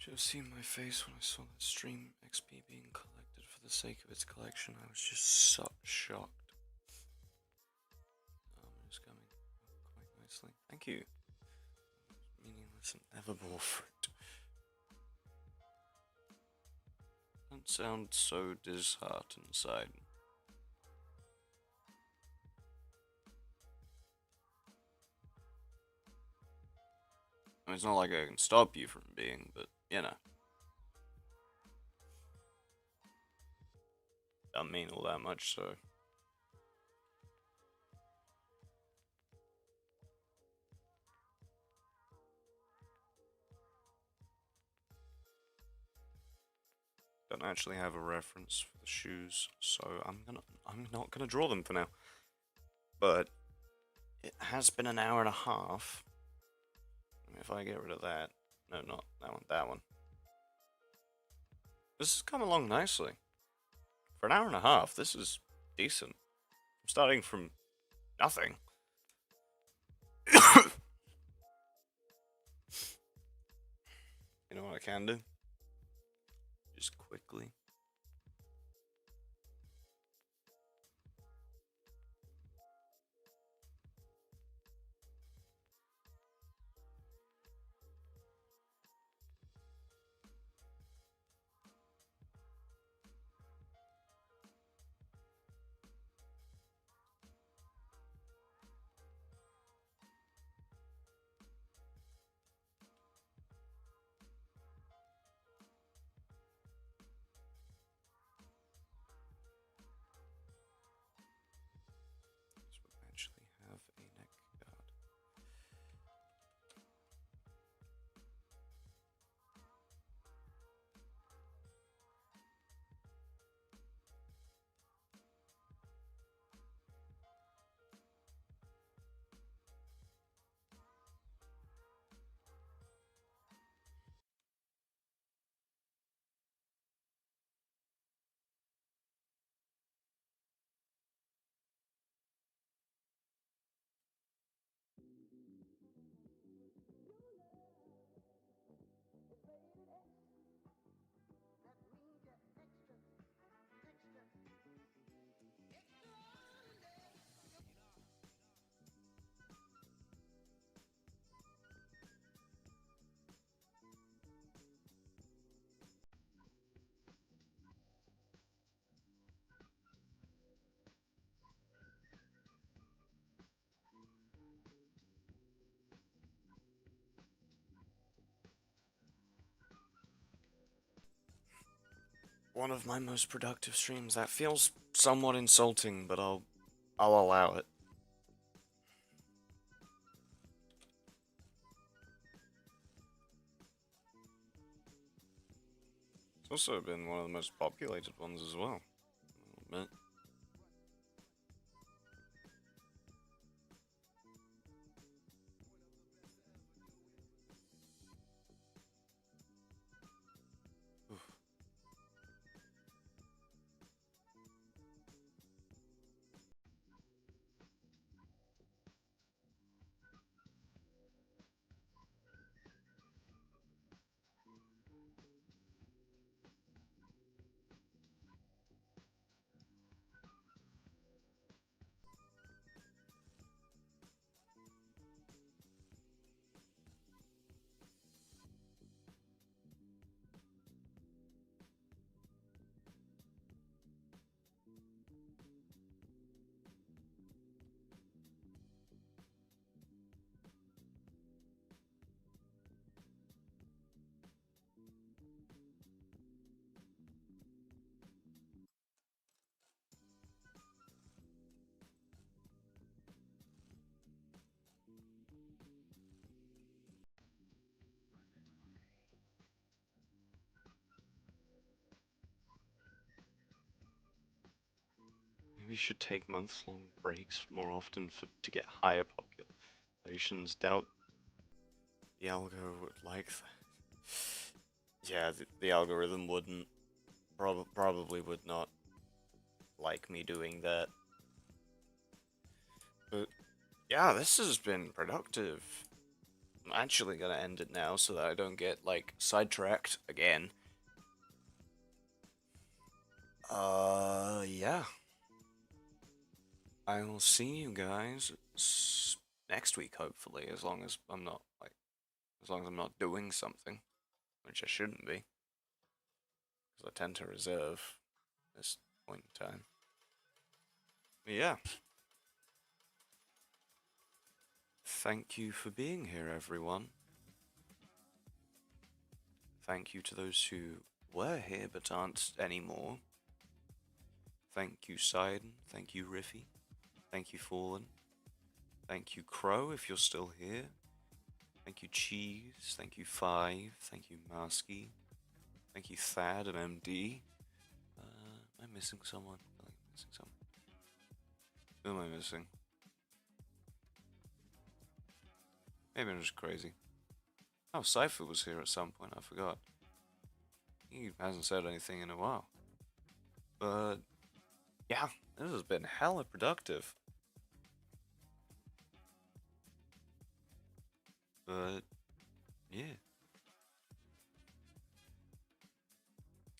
Should have seen my face when I saw that stream XP being collected for the sake of its collection. I was just so shocked. It's coming quite nicely. Thank you. Meaningless and evermore fruit. Don't sound so disheartened inside. I mean, it's not like I can stop you from being, but, you know. Doesn't mean all that much, so. Don't actually have a reference for the shoes, so I'm not gonna draw them for now. But it has been an hour and a half. If I get rid of that, no, not that one, that one. This has come along nicely. For an hour and a half, this is decent. I'm starting from nothing. You know what I can do? Just quickly. This would actually have a neck guard. One of my most productive streams. That feels somewhat insulting, but I'll allow it. It's also been one of the most populated ones as well. A little bit. Maybe you should take months-long breaks more often to get higher populations. Doubt the algo would like that. Yeah, the algorithm wouldn't. Probably would not like me doing that. But yeah, this has been productive. I'm actually gonna end it now so that I don't get, like, sidetracked again. Yeah. I will see you guys next week, hopefully, as long as I'm not, like, as long as I'm not doing something, which I shouldn't be, because I tend to reserve this point in time. But yeah. Thank you for being here, everyone. Thank you to those who were here but aren't anymore. Thank you, Sidon. Thank you, Riffy. Thank you, Fallen. Thank you, Crow, if you're still here. Thank you, Cheese. Thank you, Five. Thank you, Masky. Thank you, Thad and MD. Am I missing someone? I think I'm missing someone. Who am I missing? Maybe I'm just crazy. Oh, Cypher was here at some point, I forgot. He hasn't said anything in a while. But, yeah, this has been hella productive. But, yeah.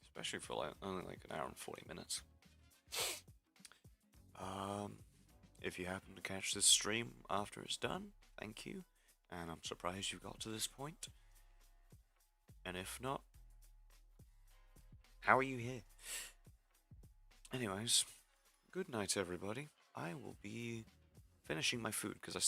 Especially for like only like an hour and 40 minutes. If you happen to catch this stream after it's done, thank you. And I'm surprised you got to this point. And if not, how are you here? Anyways, good night, everybody. I will be finishing my food because I